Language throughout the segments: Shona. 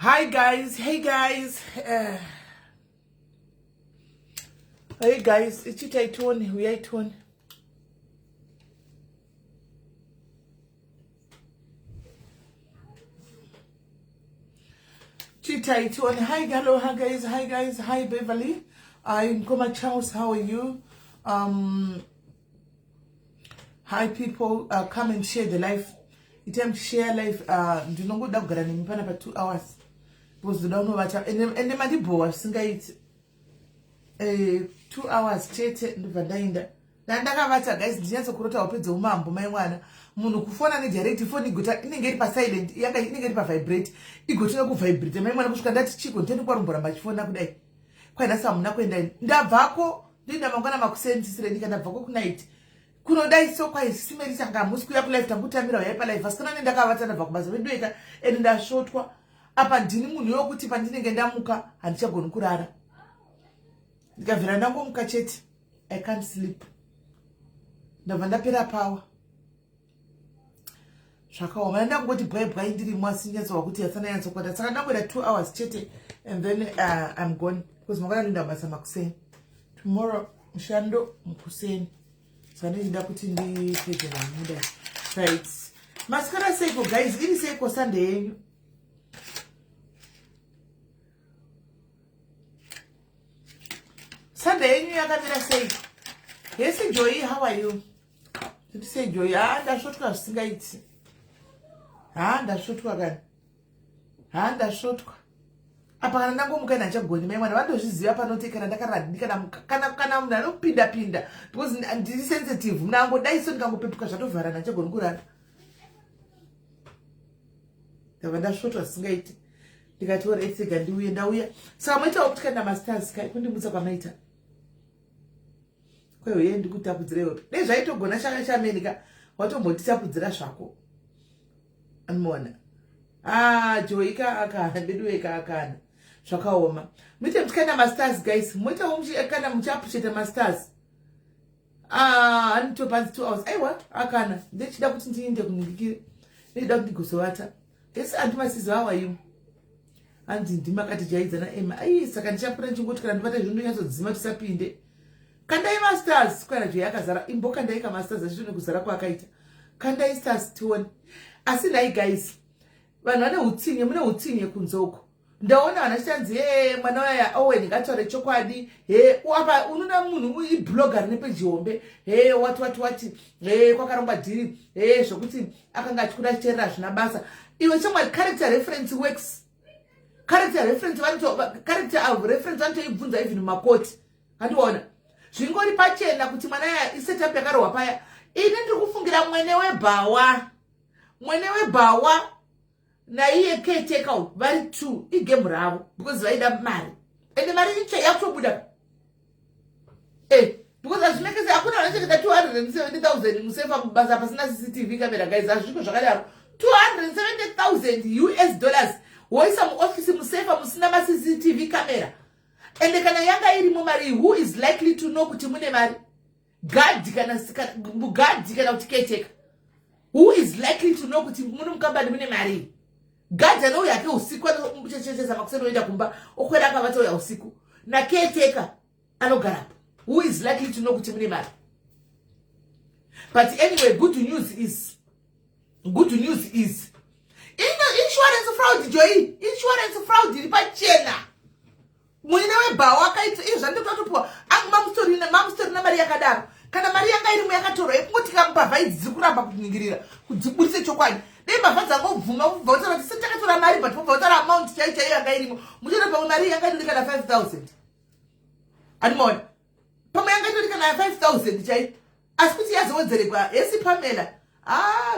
Hi guys, hey guys, hey guys, it's Tone, we are Tone. Tone, hi, hello, hi guys, hi Beverly, I'm Koma Charles, how are you? Hi people, come and share the live. It's time to share live, do not go down for 2 hours. Because the don't know what and the madibo singa it 2 hours chete ndivadainda ndakavata guys ndinyaso kurota wapedza umambo mai mwana munhu kufona nedirect phone igota inenge iri pa silent yanga inenge iri pa vibrate igotira ku vibrate mai mwana kusvika ndati chiko ndeni kwarumbora machifona kudai kwaina samuna kuenda ndabvako ndinda mangwana makusenzisire ndikandabvako kunight kunodai so kwa isimeri sanga musikuya ku live tangutamira yaipa live asikana ndakavata ndabva kubasa vedoeka ende ndashotwa apa ndini munhu yokuti pandinenge ndamuka handichagoni kurara ndikavhira ndangomuka chete I can't sleep ndabva ndapera power zvakaoma ndangoti bwai ndirimo asinyatsowa kuti yasana yansokwata saka ndangoita 2 hours chete and then I'm gone because mangwana ndinda mabasa makuseni tomorrow mushando mukuseni saka ndinda kuti ndipedze namuda right masikara seiko guys iri seiko Sunday yenyu Sunday yenyu yakamira sei? Yes, Joy, how are you? Did you say Joy? Ndashotwa zvisingaiti. Ndashotwa kani. Ndashotwa. Apa kana ndangomuka ndachagoni mai mwana vandozviziva panotekana ndakaradika kana munhu anopinda because ndiri sensitive munangodai so ndikangopepuka zvatovhara ndachagoni kurara. Ndabva ndashotwa zvisingaiti. Ndikati ora etsega ndiuye ndauya. Saka moitawo kuti kana masters kai kundimutsa kwamaita. Kweyo yendi kutapudzira yope. Nezvaitogona shaka chaMerika watombotitapudzira zvako. Anmona. Joyika akana ndeduweka akana. Zvakaoma. Muite mutikaenda masters guys. Muite kana muchapusheta masters. Anitopanzi 2 hours. Aiwa akana. Ndechida kuti ndiinde kuningikire. Ndida kuti ndigozovata. Yes, antimasizo how are you? Andi ndimakati jaidzana Emma. Saka ndichapura chingoti kana ndivata zvinhu ndinyazodzima tisapinde. Kandai masters kwera je yakazara imboka ndaika masters achitone kuzara kwakaita. Kandai stars tione. Asi ndai guys. Vanhu vane utsinye mune utsinye kunzoko. Ndaona vanachanzi mwana waya Owen ngatore chokwadi. Apa unoda munhu iblogger nepeji hombe. Wati. Kwakarongwa dhiri. Zvokuti akanga achikuda chicherera zvina basa. Iwe chomwa character reference works. Character reference vanotoibvunza even makoti. Handiona. Zvingori pachena kuti mwana ya isetup yakarohwa paya. Ini ndiri kufungira mwene webhawa na iye caretaker vari 2 igame ravo because vaida mari. Ende mari iche yakutobuda. Because azvinenge hakuna vanachengeta 270,000 musefa mubasa pasina CCTV camera guys azviko zvakadaro. 270,000 US dollars. Woisa muofisi musefa musina ma CCTV camera. Ende kana yanga irimo mari who is likely to know kuti mune mari? God kana kuti caretaker. Who is likely to know kuti mune mukambani mune mari? God ano yake usiku anomuchechecheza makuseni oenda kumba okwera akavata uya usiku. Na caretaker anogara. Who is likely to know kuti mune mari? But anyway, good news is insurance fraud Joy. Insurance fraud iri pachena. Mwina webhawa wakaita zvandikatopuwa mamustori na mari yakadaro kana mari yanga iri muyakatorwa ekungoti kamupa idzi kuramba kuningirira kudzibudise chokwadi dei mbavha dzangobvuma kubva utaura kuti setakatora mari but kubva utaura amount chaiyo yanga irimo muchona pamwe mari yanga itori kana 5,000 animona pamwe yanga itori kana 5,000 chaiyo asi kuti yazowedzerekwa yesi Pamela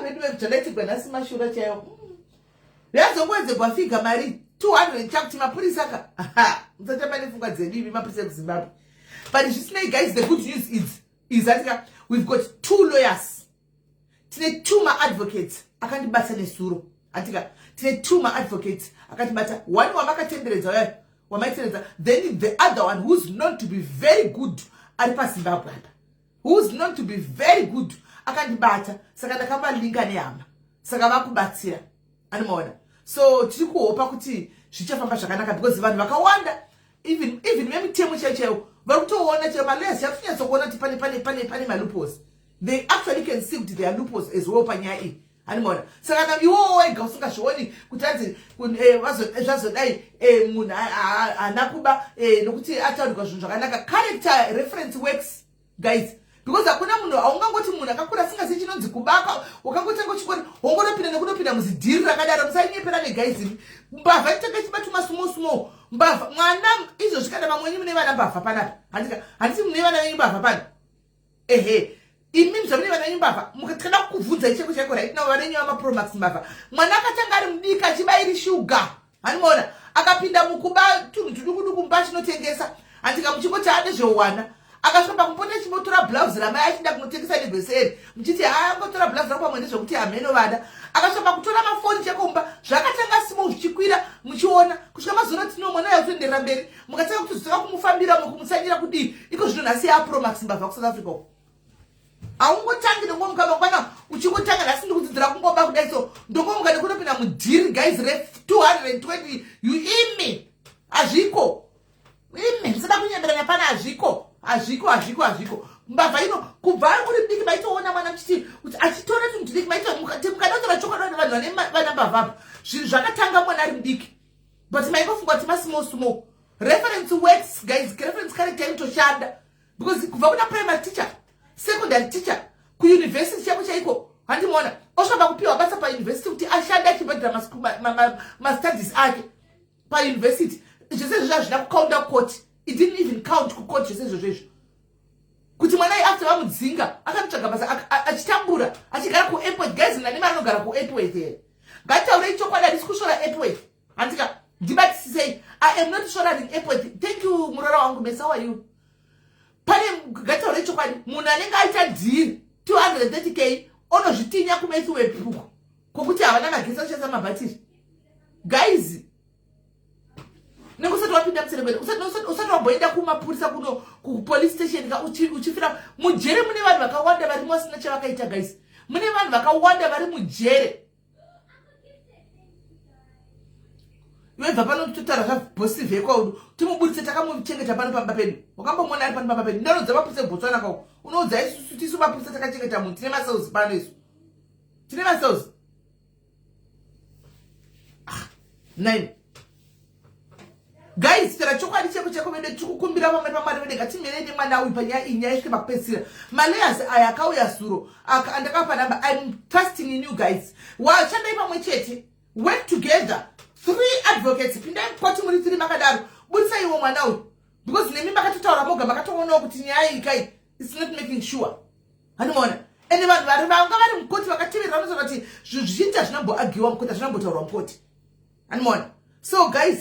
vedu vekujanaitigwa nhasi mashura chaiyo yazongowedzerwa figa mari 200 chakuti mapurisa ka musatamba nepfungwa dzebibi mapurisa ekuZimbabwe. But zvisinei guys, the good news is that we've got 2 lawyers. Tine 2 ma-advocates akandibata nesuro. Atika tine 2 ma-advocates akandibata. One wamakatenderedza wamaitenderedza, then the other one who's known to be very good ari paZimbabwe. Who's known to be very good akandibata. Saka ndakamba linga nehama. Saka vakubatsira. Animona. So tiri kuhopa kuti zvichafamba zvakanaka because vanhu vakawanda even vemitemo chaichaiwo vari kutoona che malawyers yakunyatsokuona kuti pane maloopholes. They actually can see kuti there are loopholes as well panyaya iyi. Animona saka na iwo wega usingazvioni kuti anzi zvazodai munhu haana kuba nokuti ataurirwa zvinhu zvakanaka. Character reference works guys, because hakuna munhu haungangoti munhu akakura asingazivi chinonzi kubaka wakangotanga uchikoni wongonopinda nekunopinda muzidhiri rakadaro. Musainyepera neguys mbavha itenge chibatuma small mbavha mwana izvo zvikada vamweni mune vana mbavha panapa handiti mune vana venyu mbavha pano imi mzvamune vana venyu mbavha mukatenda kuvhunza icheko chaiko right now vana venyu vamapromax mbavha mwana akatanga ari mudiki achibairi shuga hanimona akapinda mukuba tunhu tudukuduku mba chinotengesa handika muchingoti ane zvowana akasvamba kumbota chimotora blouse ramai achida kunotengesa negweseri muchiti angotora blouse rako pamwe nezvokuti hameno vada akasvamba kutora mafoni chekomba zvakatanga simo zvichikwira muchiona kusvika mazuva tino mwana yakutoenderera mberi mukatanga kuti zvotoka kumufambira mukumutsanyira kudii iko zvino nhasi yapromax mbavha kuSouth Africa uko haungotangi ndongomukaba kwana uchingotanga nhasi ndikudzidzira kungoba kudai so ndongomukade kunopinda mudhiri guys re220 imi hazviko imi musada kunyemberana pana hazviko mbavha ino kubva ari kuri mudiki maitoona mwana muchiti kuti achitora tunhu tudiki mukadatora chokwadi vanhu vana mbavha zvinhu zvakatanga mwana ari mudiki but maingofunga kuti masmall reference works guys. Reference character inotoshanda because kubva kuna primary teacher secondary teacher kuuniversity chako chaiko handimona osvamba kupiwa basa pauniversity kuti ashande achibhadhira mastudies ake pauniversity. Zvese izvo hazvina kukaunda kukoti. It didn't even count kukoti zvese izvozvo kuti mwana after vamudzinga akamutsvaga basa achitambura achigara kuairport guys. Nani mari anogara kuairport here ngataurei chokwadi handisi kusvora airport handika ndibatisisei I am not shoring airport. Thank you murara wangu mesa wa you pane ngataurei chokwadi munhu anenge aita deal 230k onozvitinya kumethiwe puku kokuti havana magesi achasa mabhatiri guys. Nekusati wapinda mutseremere usati wamboenda kumapurisa kuno kupolice station uchifira mujere mune vanhu vakawanda vari mosina chavakaita guys. Mune vanhu vakawanda vari mujere. Iwebva pano kutotara zvabhosi vhekwa timubudise takamuchengeta pano pamba pedu. Wakambomona ari pano pamba pedu. Ndinodza vapurisa Botswana kako. Unoudza isusu tisu vapurisa takachengeta munhu tine masauzi pano isu. Tine masauzi 9 guys. Tera chokwadi cheko vede chikukumbira vamwe pamari vede ngatimerende mwana uyu panyaya inyaya isvike pakupedzisira. Malayers aya akauya suro andakapa namba. I'm trusting in you guys. Wachandai pamwe chete, work together. 3 advocates pindai mukoti muri 3 makadaro budisa iwo mwana uyu because nemi makatotaura moga makatoonawo kuti nyaya iyi kai it's not making sure hanimona. Ende vanhu vari vanga vari mukoti vakateverera vanotaura kuti zvinhu zvizhinji hazvinamboagiwa mukoti hazvinambotaurwa mukoti hanimona. So guys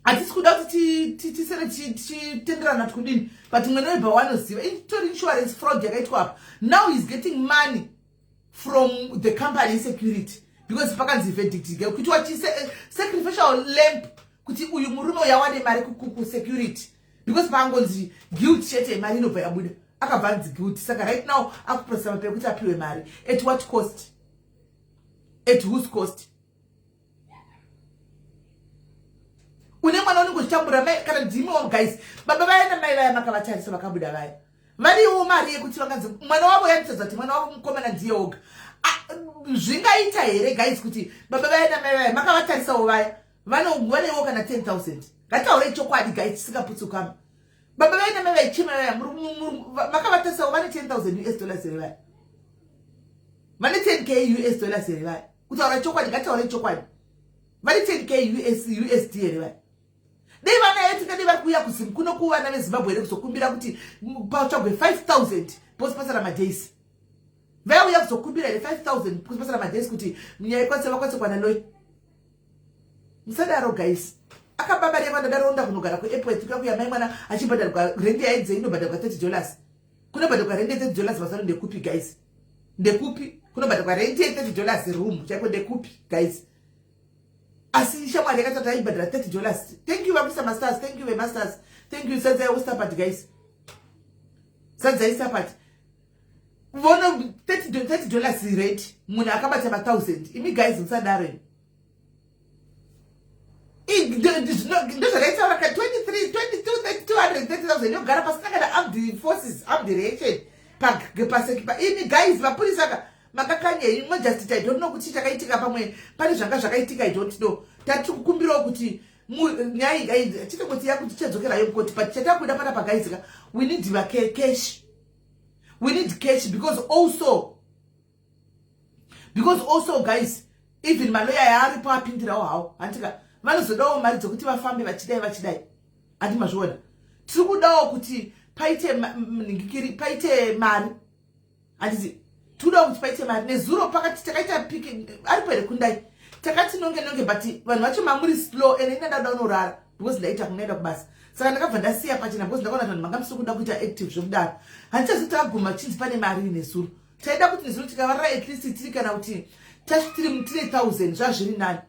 hatisi kuda kuti tisere tichitenderana tikudini but mwana webva wanoziva itori insurance fraud yakaitwa apa. Now he's getting money from the company security because pakanzi verdict kuti sacrificial lamp kuti uyu murume uyawane mari security because pangonzi guilt chete mari inobva yabuda akabva anzi guilt. Saka right now akuprocessa mapepa kuti apiwe mari at what cost, at whose cost. Une mwana unenge uchitambura mai kana ndimiwo guys. Baba vaya namai vaya makavatarisa vakabuda vaya variwo mari yekuti vanganzi mwana wavo yatitadza kuti mwana wavo mukomana ndiye oga. Zvingaita here guys kuti baba vaya namai vaya makavatarisawo vaya vanewo kana 10,000. Ngataurei chokwadi guys tisingaputsukama. Baba vaya namai vaya chema vaya makavatarisawo vane 10,000 US dollars here vaya vane 10k US dollars here vaya. Kutaura chokwadi ngataurei chokwadi vane 10k USD here vaya. Dei vana yetu ngadi vari kuuya kuzimu kuno kuvana veZimbabwe here kuzokumbira kuti patsvagwe 5,000 posipasara madays. Vauya kuzokumbira here 5,000 posipasara madays kuti nyaya ikwanise vakwanise kuwana loyi. Musadaro guys. Akababa revana daronda kunogara kuairport kakuya mai mwana achibhadharwa rent yaedze inobhadharwa $30. Kunobhadharwa rent $30 masaro ndekupi guys? Ndekupi? Kunobhadharwa rent $30 room chako ndekupi guys? Asi shamwari yakatata aibhadhara $30. Thank you Mr. Masters, thank you Masters, thank you Sadza Ustapat guys. Sadza Ustapat. Vono $30 rate munhu akabata 1,000. Imi guys musadaro. ndozvakaita raka 23 22 32 30,000 yogara pasina kana armed forces armed relation pasekipa imi guys mapurisa makakanye majustita I don't know kuti chakaitika pamwe pane zvanga zvakaitika I don't know tati kukumbirawo kuti nyaya chitongoti yakuti chadzokerayo mukoti but chatakuda pana pagaizika we need cash. We need cash because also guys, even maloya yaaripo apindirawo hawo antika vanozodawo mari dzokuti vafambe vachidai andi mazviona tiri kudawo kuti paite mari handiti tikudawo kuti paite mari nezuro pakati takaita piki aripo here kundai takati nonge but vanhu vacho mamuri slow ene ina ndada unorara because ndaita kunaenda kubasa saka ndakabva ndasiya pachena because ndakaona kuti vanhu manga musiri kuda kuita active zvokudaro handichazi tagaguma chinzi pane mari nezuro taida kuti nezuro tikavarira at least tiri kana kuti tiri 1000 zvazviri nani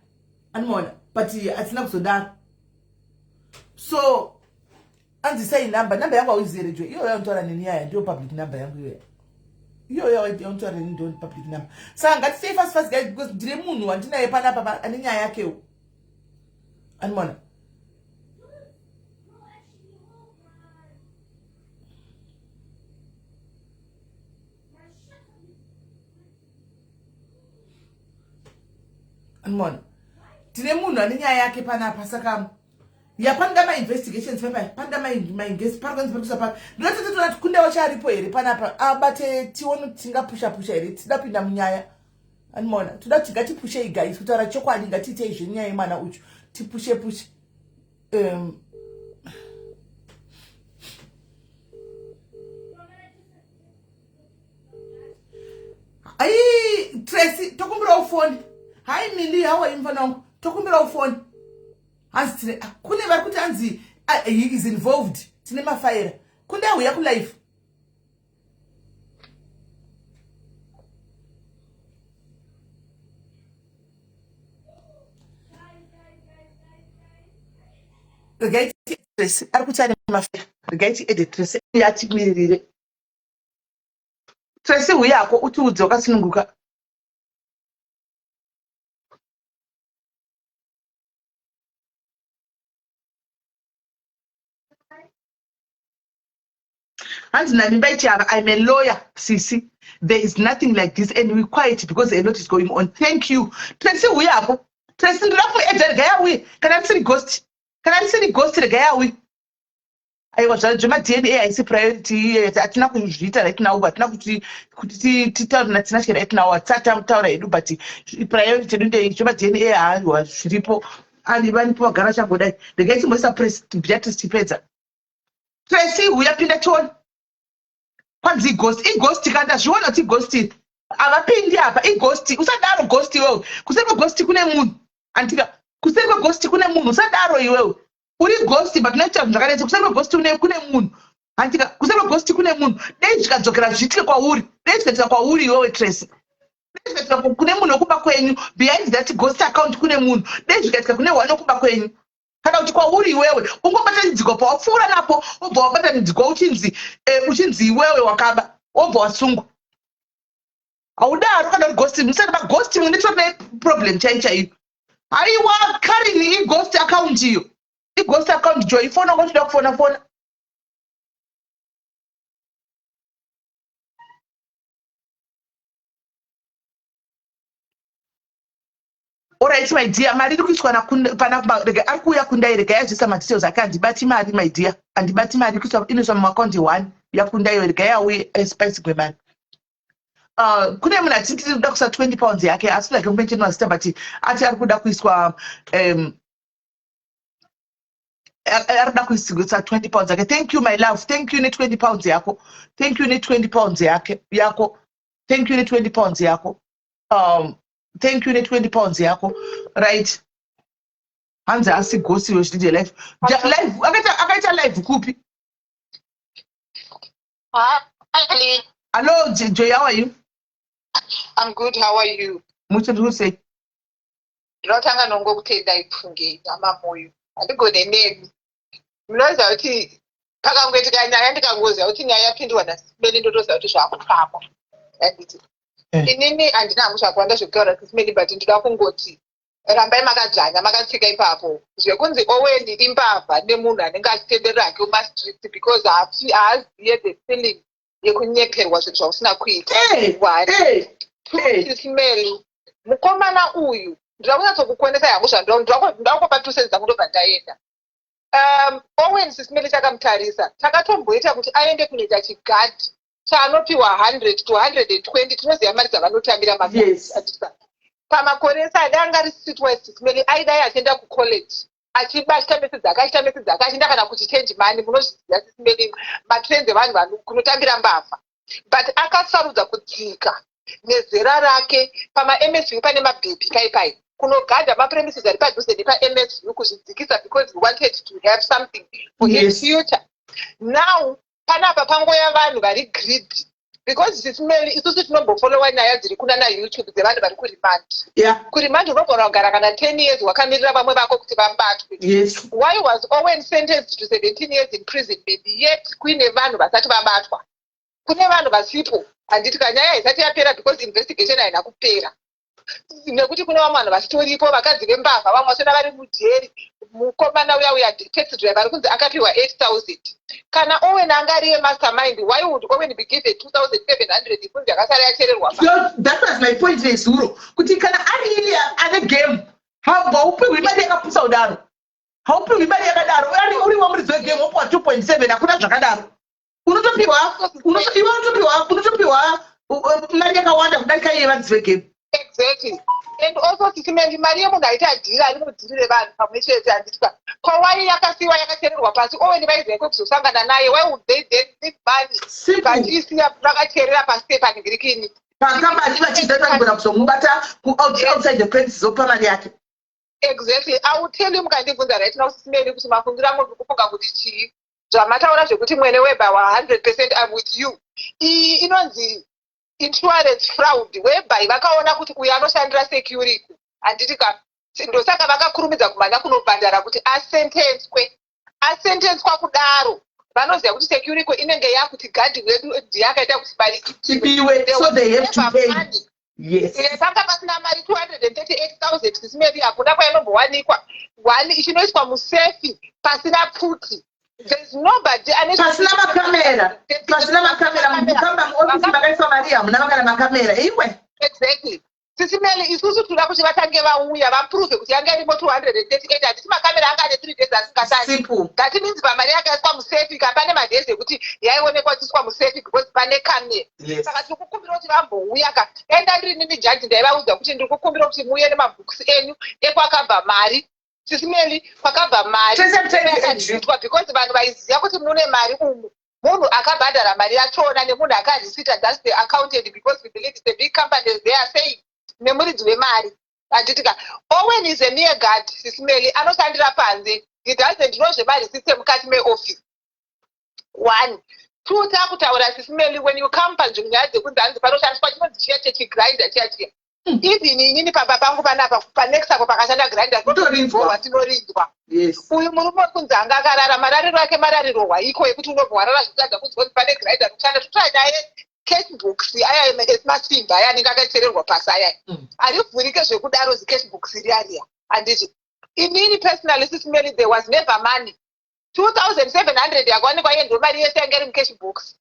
anomaona but hatina kuzodaro so anzisai namba yangu hauizere jwe iyo yaunotaura neni yaya ndiyo public number yangu iyo yaunotaura neni ndiyo public number saka ngatisei fast guys because ndine munhu wandinaye panapa ane nyaya yakewo anomaona Anmona. Tine munhu ane nyaya yake panapa saka yapanda ma investigations panda ma ingesi parkwanzi pekusa pa ndinotete tona kundewo charipo here panapa abate tione tingapusha here tida pinda munyaya anmona toda kuti ngatipushe guys kutaura chokwadi ngatiite izvi nyaya yemwana uchu tipushe ai Tracy tokumbira ufoni hai Mili how are you mfanangu tokumbira ufoni hanzi tine kune vari kuti hanzi he is involved tine mafaira kunde auya kulife regaiti Tracy ari kuti ane mafaira regaiti ede Tracy yatimiririre Tracy uyako utiudze wakasununguka I'm a lawyer, Sisi. There is nothing like this, and we're quiet because a lot is going on. Thank you. Tracy, we are. Tracy, can I see ghost? Can I see the ghost? I was a Juma DNA. I see priority. Atina kujita right now, but now kuti tita natina shira right now. Tata mtaura edu, but priority ndio Juma DNA was shiripo. And even for garage bodai. The guys must have pressed to be stipeza. Tracy, we are pinatone. Kwanzi ghost kanda zviona kuti ghost avapindi apa ighost usadaro ghost iwewe kusema ghost kune munhu andika kusema ghost kune munhu usadaro iwewe uri ghost but not zvakanetse kusema ghost kune munhu andika kusema ghost kune munhu dai zvikadzokera zvitike kwauri iwewe Tracy dai zvikatika kune munhu okuba kwenyu behind that ghost account kune munhu dai zvikatika kune wani okuba kwenyu kana kuti kwauri iwewe ungobata nziko pawapfuura napo obva wabata nziko uchinzi iwewe wakaba obva wasungu haudaro kana ghost musati maghost munditorine problem chaiyo haiwa karini ighost account iyo ighost account jo ifona ngotoda kufona alright my dear mari iri kuiswa pana rega ari kuuya kundai rega yazvisa madetails ake handibati mari my dear handibati mari inoiswa mumakonti 1 yakundai rega yauye spice gwemari kune munhu ati tiri kuda kuisa 20 pounds yake asi like kumentionwa zita but ati ari kuda kuiswa ari kuda kuisa 20 pounds yake thank you my love thank you ne 20 pounds yako thank you ne 20 pounds yako thank you ne 20 pounds yako thank you ne 20 pounds yako right hanzi asi gosi yoshidije live akaita live kupi hello Joy, how are you? I'm good, how are you? Mucho ndiri sei ndinotanga nongo kutenda ifunge amamoyo andigone nemi munoziva kuti pakangoitika nyaya ndikangoziva kuti nyaya yapindwa nasimeni ndotoziva kuti zvakufamba anditi inini handina hangu zvakuwanda zvekutaura nasimeni but ndida kungoti rambai makadzvanya makatsika ipapo zvekunzi Owen imbavha nemunhu anenge achitenderera hake mumastreet because haaziye the feeling yekunyeperwa zvinhu zvausina kuita. Smell mukomana uyu ndira kunyatsokukonesa yangu zvandakupa 2 cents dzangu ndobva ndaenda. Owen Sismeli takamutarisa takatomboita kuti aende kunoita chigadhi chaanopiwa 100 to 120 tinoziva mari dzavanotambira mabasa. Pamakore ese adanga ari streetwise Sismeli aidai achienda kucollege achibata mesi dzake achienda kana kuchichange money. Munozviziva Sismeli matrends evanhu kunotambira mbavha, but akasarudza kudzika nezera rake pama-MSV pane mabhebhi paipai kunogadha mapremises ari padhuze nepa-MSV kuzvidzikisa because he wanted to have something for his future. Now panapa pangoya vanhu vari greedy because Sismeli isusu tinombofollowa nyaya dziri kuna naYouTube dzevanhu vari kurimand. Kurimand unogona kugara kana 10 years wakamirira vamwe vako kuti vabatwe. Why was Owen sentenced to 17 years in prison maybe yet kuine vanhu vasati vabatwa? Kune vanhu vasipo handiti kanyaya isati yapera because investigation haina kupera. Nekuti kune vamwe vanhu vasitoripo vakadzi vembavha vamwe vasina vari mujeri. Mukomana uya taxi driver ari kunzi akapiwa 8,000. Kana Owen anga ari mastermind, why would Owen be given 2,700 ikunzi yakasara yachererwa? That was my point nezuro kuti kana ari ili ane game haupiwi mari yakaputsa udaro, haupiwi mari yakadaro, uri wamuridzi wegame wopiwa 2.7 hakuna zvakadaro. Unotopiwa mari yakawanda kudarika iye vadzidzi vegame. Exactly. And also Sismeli mari yemunhu aita dhira ari mudhirire vanhu pamwe chete handitika kwawai yakasiwa yakachererwa pasi. Owen vaizeko kuzosangana naye, why would they need money vachisiya vakacherera pasi paningirikini pakambani vachidza kugona kuzomubata outside the premises opa mari yake. Exactly. I will tell you mukandibvunza right now Sismeli kuti mafungiro angu ndikufunga kuti chii zvamataura zvekuti mwene weba wa 100% I'm with you. Iyi inonzi insurance fraud whereby vakaona kuti uyu anoshandira security handitika ndosaka vakakurumidza kumhanya kunobhadhara kuti asentenswa kudaro. Vanoziva kuti security inenge yakuti gadhi wedu ndiyakaita kuti mari ipiwe, so they have to pay. Panga pasina mari 238,000 Sismeli hakuna kwainombowanikwa ichinoiswa musefi pasina pfuti. There's nobody pasina makamera mukamba muofisi makaiswa mari hamuna vakana makamera iwe. Exactly. Sismeli isusu toda kuti vatange vauya vaprove kuti yanga irimo 238 handiti makamera anga ane 3 days asingatani. That means pamari yakaiswa musefi kapane madhezi ekuti yaionekwa kuiswa musefi because pane kamera. Saka tiri kukumbira kuti vambouya enda ndiri nini jaji ndaivaudza kuti ndiri kukumbira kuti muuye nemabhukusi enyu ekwakabva mari. Sismeli kwakabva mari yakadzitwa because vanhu vaiziva kuti mune mari umu. Munhu akabhadhara mari yachona nemunhu akarisita, that's the accountant because we believe it's a big company they are saying nemuridzi wemari handitika. Owen is a mere guard Sismeli anoshandira panze. He doesn't know zvemarisiti emukati meoffice. 1 2 takutaura Sismeli when you come panzvimbo nyaya dzekunzi hanzi panoshandiswa chinonzi chiya chechigrinder chiya even inini pamba pangu panapa panext apo pakashanda grinder tinorinzwa. Uyu murume wekunzi anga akarara marariro ake marariro hwaiko ekuti unobva warara zvichadza kunzi kuti pane grinder kushanda totora naye cashbooks aya emasimba aya anenge akachererwa pasi aya harivhurike zvekudaro zicashbooks riariya handiti. Inini personally Sismeli there was never money. 2,700 yakawanikwa iye ndo mari yese yanga iri mucashbooks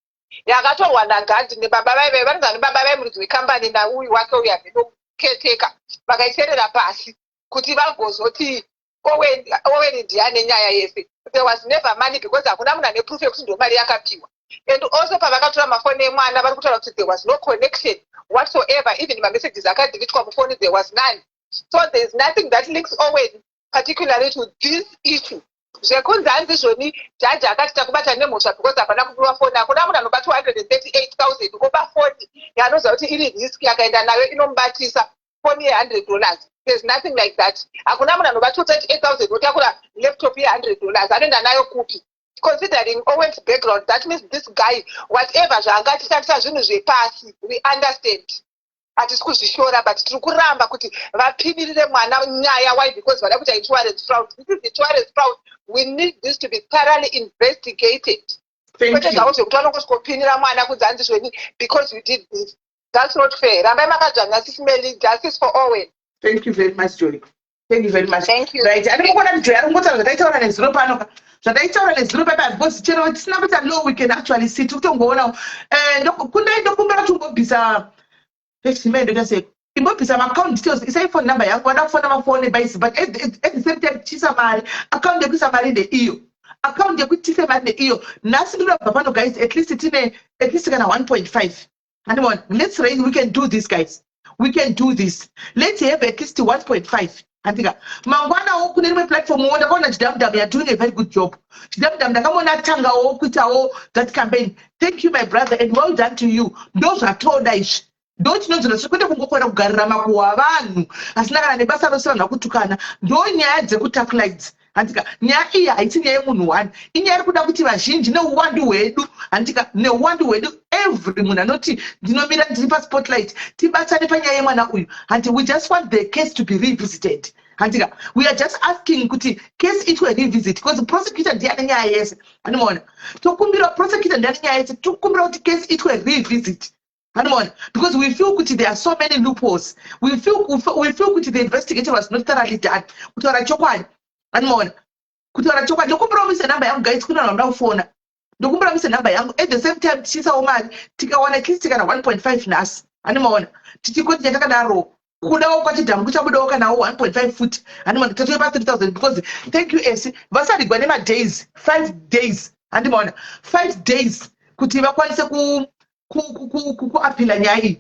yakatorwa nagadhi nebaba vaive vanonzi nebaba vai muridzi wekambani nauyu wake uyu avenoketeka vakaicherera pasi kuti vagozoti Owen ndiane nyaya yese. There was never money because hakuna munhu ane proof yekuti ndo mari yakapiwa. And also pavakatora mafoni emwana vari kutaura kuti there was no connection whatsoever, even mamessages akadhilitwa mufoni there was none. So there is nothing that links Owen particularly to this issue. Zvekunzi hanzi zvoni jaji akati takubata nemhosva because hapana kupiwa foni. Hakuna munhu anopa 238,000 opa foni yaanoziva kuti iri riski akaenda nayo inomubatisa foni ye$100. There's nothing like that. Hakuna munhu anopa 238,000 otakura laptop ye$100 anoenda nayo kupi? Considering Owen's background, that means this guy whatever zvaangatishandisa zvinhu zvepasi we understand. Hatisi kuzvishora but tiri kuramba kuti vapivirire mwana nyaya. Why? Because vada kuita insurance fraud. This is insurance fraud. We need this to be thoroughly investigated. Kwete zvavo zvekuti vanongosvikopinira mwana kunzi hanzi zvoni because you did this. That's not fair. Rambai makadzvanya Sismeli, justice for Owen. Thank you very much, Joy. Thank you very much. Thank you. Right. And I'm going to try to zvataitaura nezuro pano. Zvataitaura nezuro papa because chero tisina kuti no we can actually see kutongoona ndokumbira kutombobvisa pechimene ndikase imbobvisa account details isai phone number yangu vada kufona mafoni base but at the same time chisa mari account yekuisa mari ndeiyo account yekutisa mari ndeiyo nhasi ndinobva pano guys at least kana 1.5 and let's raise we can do this guys. We can do this. Let's have at least 1.5. Antika. Mangwana wo kune rimwe platform wo ndakaona Chidamdam are doing a very good job. Chidamdam ndakamona tanga wo kuitawo that campaign. Thank you my brother and well done to you. Those are told ish. Don't know zvino kwete kungokora kugarira makuwa vanhu asina kana nebasa rose vanhu vakutukana ndo nyaya dzekutacklights. Antika nyaya iyi haiti nyaya yemunhu one inyaya kuda kuti vazhinji neuwandu hwedu antika neuwandu hwedu every munhu anoti ndinomira ndiri paspotlight tibatsane panyaya yemwana uyu and we just want the case to be revisited. Antika we are just asking kuti case itwe revisit because the prosecutor ndiye nyaya yese anoona tokumbira prosecutor ndiye nyaya yese tokumbira kuti case itwe revisit. Because we feel that there are so many loopholes. We feel that the investigation was not thoroughly done. Kutaura chokwadi. Kutaura chokwadi. Ndokupromise number yangu guys kuna naona ufona. Ndokupromise number yangu at the same time chisa omari tikawana at least kana 1.5 nasi. Animaona. Tichikoti yatakadaro. Kudawo kwa Chidambu kuchabudawo kana 1.5 foot. Animaona tatoye pa 3000 because thank you AC. Vasari gwanema days 5 days. Animaona 5 days kuti vakwanise ku appeal nyaya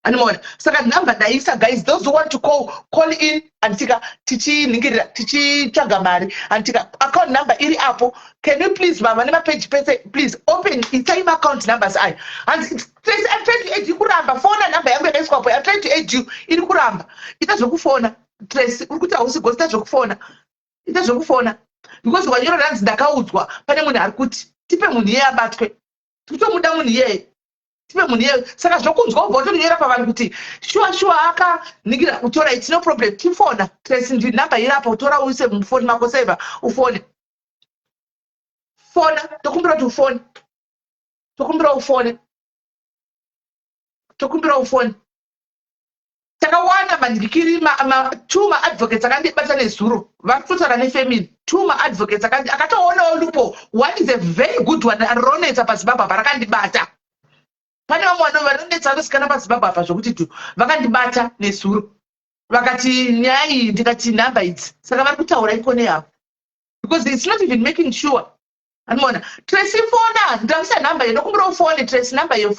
animona saka number ndaisa guys those who want to call in antika tichiningirira tichitsvaga mari antika account number iri apo can you please mama nema page pese please open time account numbers ayo and please I'm trying to add you kuramba phone number yangu yakaiswa apo I'm trying to add you iri kuramba itazokufona Trace urikuti hausi ghost itazokufona itazokufona because wanyoro ranzi ndakaudzwa pane munhu ari kuti tipe munhu iye abatwe titomuda munhu iye saka zvokunzwa ubvotonyera pavanhu kuti shuwa akaningira kutora it's no problem tifona Trace ndi number irapo utora uise mufoni mako saver ufone fona tokumbira kuti ufone tokumbira ufone takawana mandikiri tuma advocates akandibata nezuro vakutotaura nefamily tuma advocates akatoonawo lupo one is a very good one aronetsa pazimbabwe parakandibata pane vamwe vanhu vanonetsa vasikana pazimbabwe apa zvokuti vakandibata nezuro vakati nyaya iyi ndikati nhamba idzi saka vari kutaura ikone yavo because it's not even making sure anoona Trace fona ndavisa nhamba iyo ndokumbira ufone Trace nhamba iyo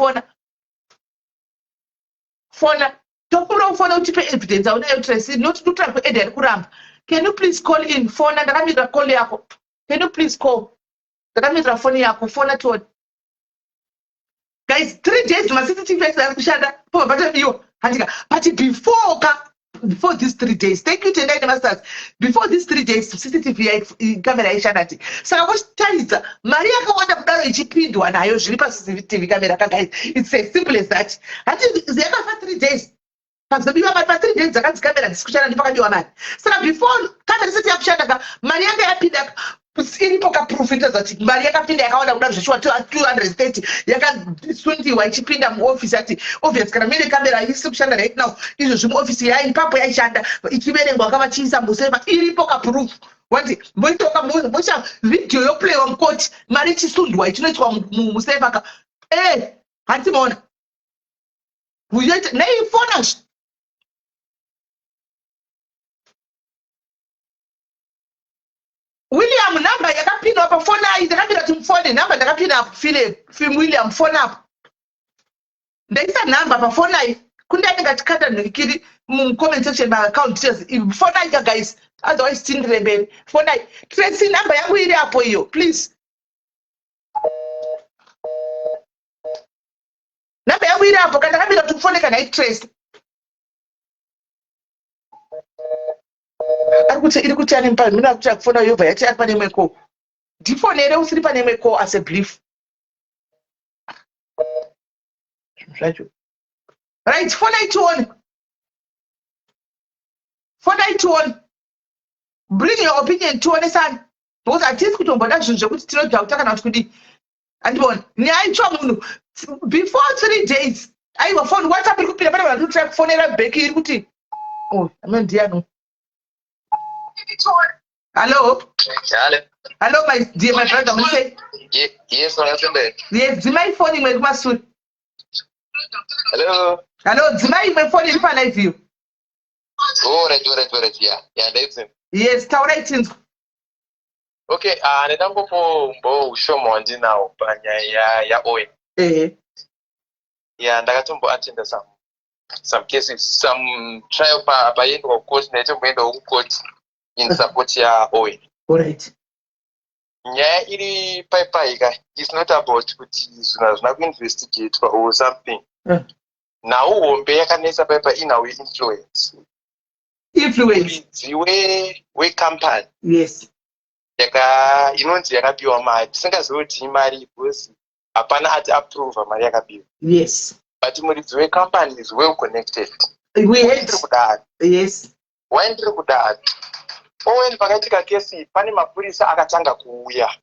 fona tokumbira ufone utipe evidence aunayo Trace not kutora kuedi ari kuramba can you please call in fona ndakamirira call yako can you please call ndakamirira foni yako fona tione guys 3 days ma-CCTV ari kushanda pabatabiwa handika but before these 3 days thank you tendai nemasters before these 3 days CCTV camera yaishanda saka vochitaridza mari yakawanda kudaro ichipindwa nayo zviri paCCTV camera guys it's as simple as that hati yakafa 3 days pazobiwa mari pa 3 days dzakanzi camera dzisikushanda ndipakabiwa mari saka before camera isati yakushanda mari yanga yapinda iripo kaproof inotaridza kuti mari yakapinda yakawanda kudaro zveshuwa 230 yakasundiwa ichipinda muofisi ati obvious kana mine kamera haisi kushanda right now izvozvi muofisi ipapo yaishanda ichiverengwa kavachiisa museva iripo kaproof wati moitoka mocha video yoplaywa mukoti mari ichisundwa ichinoitwa museva hati maona uyoita neifona William number yakapinwa pa phone ayi ndakapinda kuti mfone number ndakapinda film William phone apo ndaisa number pa phone ayi kundani ngatikata ndikiri mu comment section ma account details phone ayi guys otherwise tindire mberi phone ayi Trace number yangu iri apo iyo please number yangu iri apo kana ndakapinda kuti phone kana Trace arikuti iri kuti ani mpani mina kuti akufona yobva yati ari pane mweko ndifonere usiri pane mweko as a belief zvacho right fona itione bring your opinion tione sana because atisi kutomboda zvinhu zvekuti tinodhauta kana kuti kudi andibona nyaya itsva munhu before 3 days aiwa phone whatsapp iri kupinda pane vanhu try kufonera back iri kuti amene ndiyano Hello? Hello. Hello, my dear, my brother. We say, Yes, what happened? yes, my phone in my suit. Hello. Hello, my phone in front of you. All right. Yeah, that's him. Yes, taurating. Okay, netambo po ushomo wandi nawo panya ya oil. Yeah, ndakatombo attend some cases, some trial pa end of court, netombo of court in support ya oil. All right. Nyaya iri paipaika is not about kuti zvina kuinvestigate or something. Now hombe yakanesa paipa inawe influence. We company. Yes. Yaka inonzi yakapiwa mari. Tisingazivi mari because hapana ati approve mari yakapiwa. Yes. But muridzi we company is well connected. Yes. Waindiri kudaro. Owen pakaitika kesi pane mapurisa akatanga kuuya.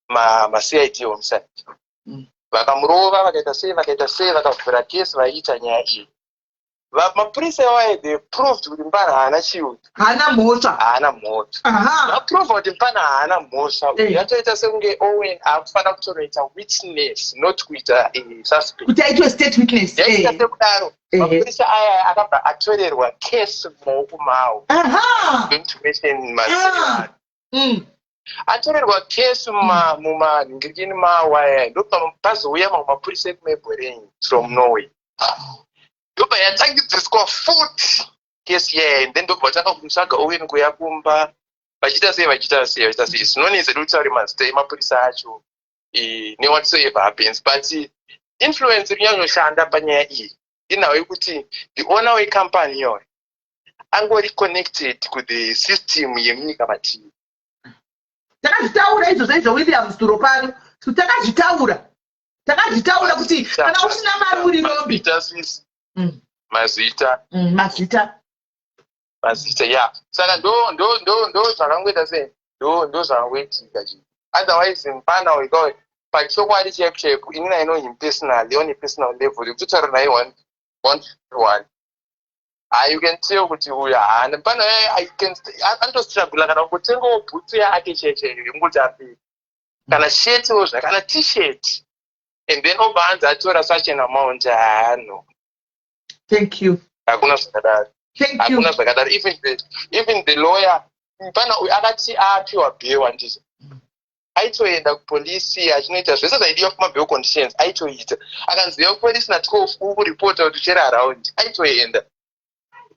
Ma-CID homicide. Vakamurova vakaita sei vakavhura kesi vaiita nyaya iyi. Mapurisa iwaye they proved kuti Mpana haana chiuta. Haana mhosva. Vaprova kuti Mpana haana mhosva. Yatoita sekunge Owen akufanira kutonoita witness not kuita suspect. Kuti aitwe state witness. Yaita sekudaro. Mapurisa aya akabva atorerwa kesi mumaoko mavo. Going to mention mazita. Atorerwa kesi mumanhingirikini mavo aya. Ndobva pazouya mamwe mapurisa ekuMebhorenyi from Norway. Ndoba yatangidziswa futi kesi yaye then ndobva vatanga kumutsvaga Owen kuya kumba vachiita sei sinoneze kutaura mazita emapurisa acho newhatsoever happens but influence irinyanya panyaya iyi inhau yekuti the owner wecompany iyoyo angori connected to the system yemunyika matiri. Takazvitaura izvo Williams Duro pano takazvitaura kuti kana usina mari uri rombi mazita ya saka ndo zvakangoita sei ndo zvakangoitika chi otherwise Mpana wekawe pachokwadi cheko inini I know him personally on a personal level kutaura naye one you can tell kuti uya haana Mpana I can andostruggle kana kutengawo bhutsu yake cheche yekuti apika kana shetiwo zvakana t-shirt and then obva anzi atora such an amount no. Thank you. Hakuna zvakadaro. Even the lawyer Mpana uyu akati apiwa bail handizvo. Aitoenda kupolisi achinoita zvese zvaidiwa kuma-bail conditions aitoita. Akanziva kupolisi na12 kuripota kuti chera around aitoenda.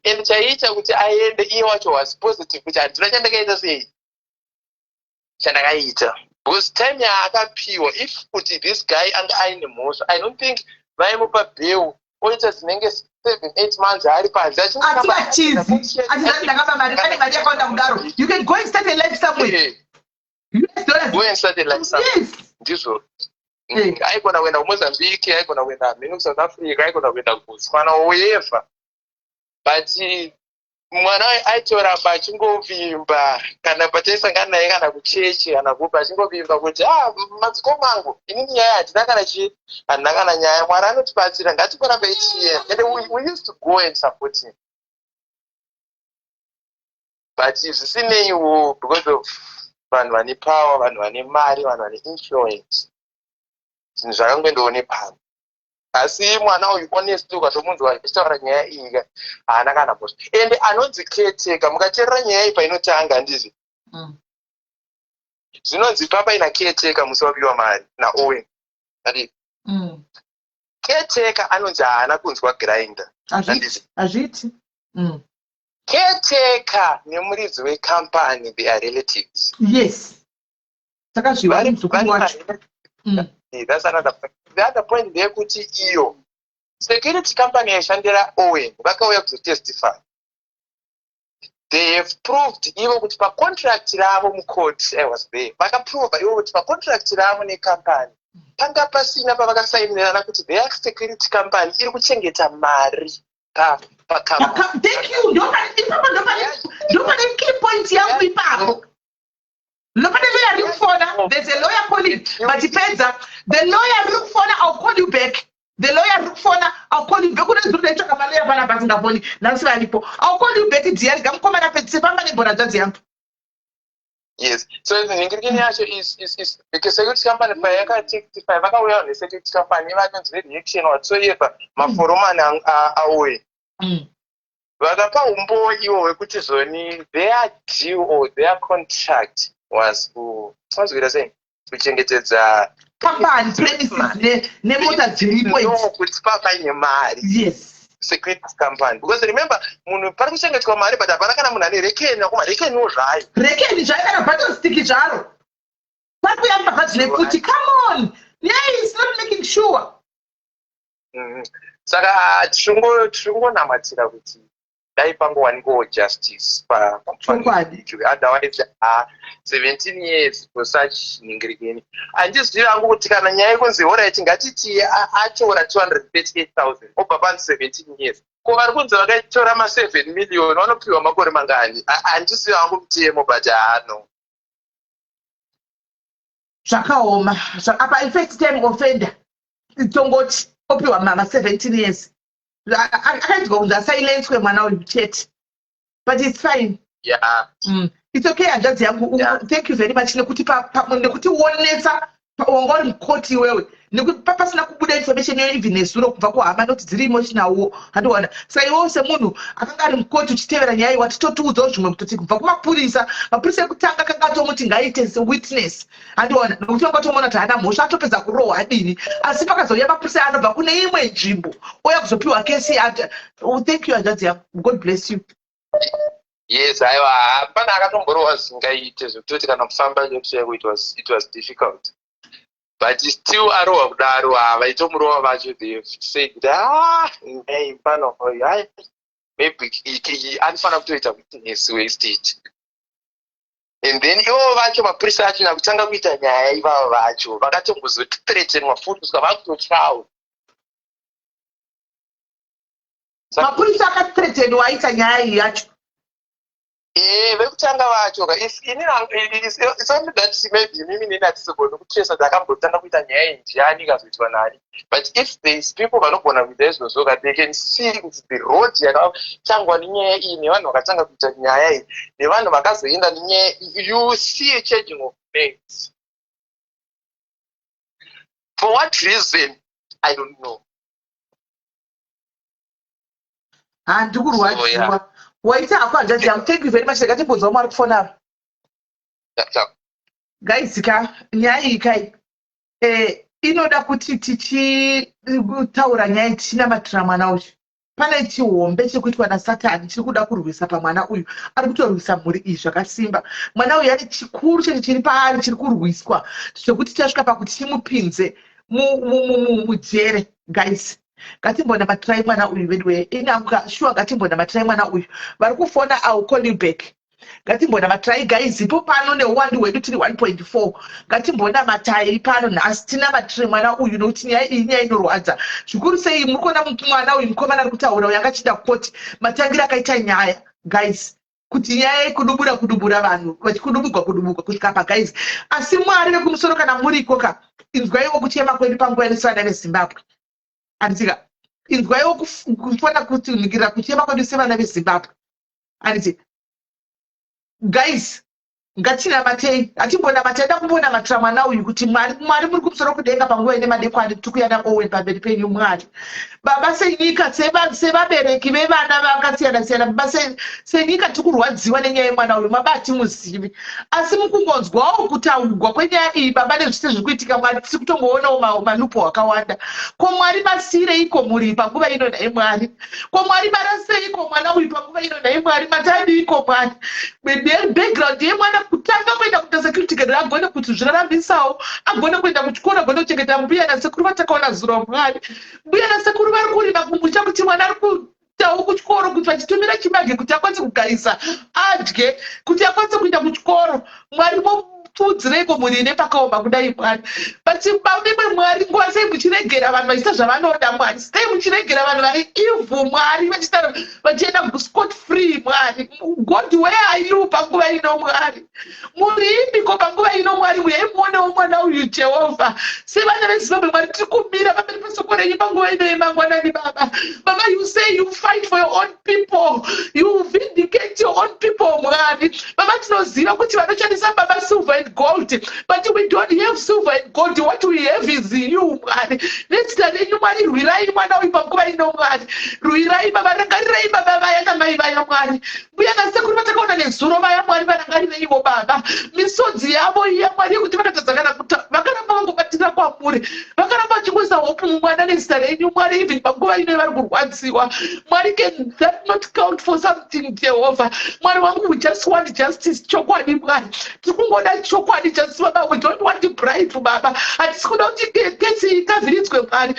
And chaiita kuti aende iye wacho was positive kuti handina chandakaita sei. Chandakaita. Because time yaakapiwa if kuti this guy anga aine mhosva I don't think vaimupa bail oita zinenge 7-8 months ari panze you can go and start a life somewhere. Go and start a life somewhere. Ndizvo. Aigona kuenda kuMozambique, aigona kuenda mhinu South Africa, aigona kuenda kuBotswana wherever. But mwana aitoramba achingovimba kana pachaisangana naye kana kuchechi kana kupa achingovimba kuti madzikoma angu inini nyaya handina kana handina kana nyaya Mwari anotibatsira ngatikoramba ichienda and we used to go and support him but zvisineiwo because of vanhu vane power vanhu vane mari vanhu vane influence zvinhu zvakangoendawo nepano. Asi mwana uyu honest ukatomunzwa achitaura nyaya iyi haana kana mhosva ende anonzi caretaker mukateerera nyaya iyi painotanga handizvi zvinonzi papa ina caretaker musi wapiwa mari naOwen handizvi caretaker anonzi haana kunzwa grinder handizvi hazviti caretaker nemuridzi wecompany they are relatives. Yes, takazviva muzukuru wacho. That's another point. The other point ndeyekuti iyo security company yaishandira Owen vakauya kuzotestify. They have proved ivo kuti pacontract ravo mucourt I was there vakaprova ivo kuti pacontract ravo necompany panga pasina pavakasainirana kuti their security company iri kuchengeta mari pacompany. Thank you. Nobody key point yangu ipapo. Nobody lawyer look for now. There's a lawyer calling, but depends. The lawyer look for now. I'll call you back. The lawyer phone, I'll call you. Because do they talk about lawyer passing the phone? That's why I'll call you Betty Diaz. I'm coming up and say, "Pamani Borajaziam." Yes. So the ingredient is because security company for yaka take five. Vaka we on security company. Imagine the reaction whatsoever. Maforoma away. Vakapa umbo iwo wekuti zoni their deal or their contract was what's we saying? Kuchengetedza company premises nemota dziripo kuti papaine mari. Yes. Security company. Because remember, munhu pari kuchengetwa mari but hapana kana munhu ane rekeni akuma rekeni zvayo. Rekeni zvayo kana button stick zvaro. Pakuyamba kadzine kuti come on. Yeah, he's not making sure. Saka tichongonamatira kuti dai pangowanikwawo justice otherwise 17 years for such ningirigeni. Handizivi hangu kuti kana nyaya ikunzi alright ngatiti atora 238,000 obva pani 17 years ko vari kunzi vakaitora ma7 million vanopiwa makore mangani. Handizivi hangu mutemo but no zvakaoma apa effect time offender itongoti opiwa mama 17 years. Akaitwa kunzi asailencwe mwana uyu chete but it's fine. Yeah. It's okay hanzvadzi yangu. Thank you very much nekuti wonetsa wanga uri mukoti iwewe nekuti pasina kubuda information even nezuro kubva kuhama noti dziri emotionalwo handiwana. Saka iwewo semunhu akanga ari mukoti uchitevera nyaya iyi watitotiudzawo zvimwe kutoti kubva kumapurisa ekutanga akanga atomuti ngaaite witness handiwana nekuti vanga tomuona kuti hana mhosva atopedza kurohwa adini asi pakazouya mapurisa anobva kune imwe nzvimbo oya kuzopiwa kesi thank you hanzvadzi yangu. God bless you. Yes, aiwa hapana akatomborohwa zvingaite zvekutoti kana kufamba nekushayiko it was difficult. But still arohwa kudaro vaitomurohwa vacho they've said ngai pano maybe anofanira kutoita witness wastage. And then ivo vacho mapurisa acho nakutanga kuita nyaya ivavo vacho vakatongozotretenwa futi kusvika vakutotyawo. Mapurisa akatretenwa aita nyaya iyi yacho. Vekutanga vacho it's only that maybe mimi neni hatisogoni kutresa dzakambotanga kuita nyaya iyi ndiani ikazoitwa nani. But if there's people vanogona kuita izvozvo they can see kuti the road yakatangwa nenyaya iyi nevanhu vakatanga kuita nyaya iyi nevanhu vakazoenda nenyaya you see a changing of names. For what reason? I don't know. Handikurwadziwa. Waita hako hanzvadzi yangu. Thank you very much. Ndakatimbodzawo mwari kufona apa. Guys, nyaya iyi kai inoda kuti tichitaura nyaya tichinamatira mwana uyu. Pane chihombe chekuitwa naSatani chiri kuda kurwisa pamwana uyu. Ari kutorwisa mhuri iyi zvakasimba. Mwana uyu ari chikuru chete chiri paari chiri kurwiswa zvekuti tichasvika pakuti timupinze mujere. Guys, ngatimbonamatirai mwana uyu wedwe. Inanga sure ngatimbonamatirai mwana uyu. Vari kufona I'll call you back. Ngatimbonamatirai guys. Ipo pano neuwandu hwedu tiri 1.4. Ngatimbonamatai pano nhasi tinamatire mwana uyu nokuti nyaya iyi nyaya inorwadza. Zvikuru sei muri kuona mwana uyu mukomana ari kutaura uyu akachida koti matangiro akaita nyaya guys. Kuti nyaya yekudubura vanhu vachikudubugwa kusvika pa guys. Asi Mwari vekumusoro kana muri ikoka inzwaiwo kuchema kwedu panguva yevana veZimbabwe. Andika inzwaiwo kufana kuti ningirira kuchema kwedu sevana veZimbabwe. Anditi guys, ngatinamatei atimbonamatai ndakumbonamatira mwana uyu kuti Mwari muri kumusoro kudenga panguva ine madekwana tikuyana Owen pamberi penyu Mwari. Baba senyika sevabereki vevana vakasiyana-siyana baba senyika tikurwadziwa nenyaya yemwana uyu mabati muzivi. Asi mukungonzwawo kutaurwa kwenyaya iyi baba nezvise zviri kuitika Mwari tiri kutongoonawo malupo akawanda. Ko Mwari masireiko muri panguva ino naye Mwari? Ko Mwari maraseiko mwana uyu panguva ino naye Mwari? Matadiiko Mwari? Background yemwana kutanga kuenda kuita security guard agone kuti zvirarambisawo agone kuenda kuchikoro agone kuchengeta mbuya nasekuru vatakaona zuro Mwari. Mbuya nasekuru vari kurima kumusha kuti mwana ari kuitawo kuchikoro kuti vachitumira chibage kuti akwanise kugarisa adye kuti akwanise kuenda kuchikoro. Mwari mopfudzireiko muri ine pakaoma kudai Mwari? But bamwe Mwari nguva sei muchirega muchiregera vanhu vachiita zvavanoda Mwari. Sei muchiregera vanhu vari evil Mwari vachienda scot free Mwari. God, where are you panguva ino Mwari? Muripiko panguva ino Mwari? Uyai muonewo mwana uyu Jehovha. Sevana veZimbabwe Mwari tiri kumira pamberi pesoko renyu panguva ino yemangwanani Baba. Baba, you say you fight for your own people. You vindicate your own people Mwari. Baba, tinoziva kuti vanoshandisa Baba silver and gold, but we don't have silver and gold. What we have is you Mwari. Netsita renyu Mwari, rwirai mwana uyu panguva ino Mwari. Rwirai Baba, rangarirai Baba vaya namai vaya Mwari. Mbuya nasekuru vatakaona nezuro vaya Mwari varangariraiwo Baba. Misodzi yavo iya Mwari yekuti vakatadzakana vakaramba vangobatira kwamuri. Vakaramba vachingwisa hope mumwana nezita renyu Mwari, even panguva ino vari kurwadziwa. Mwari, can that not count for something Jehovah? Mwari wangu, we just want justice. Chokwadi Mwari. Tikungoda chokwadi just Baba. We don't want to bribe Baba. Hatisi kuda kuti kesi ikavhiridzwe Mwari.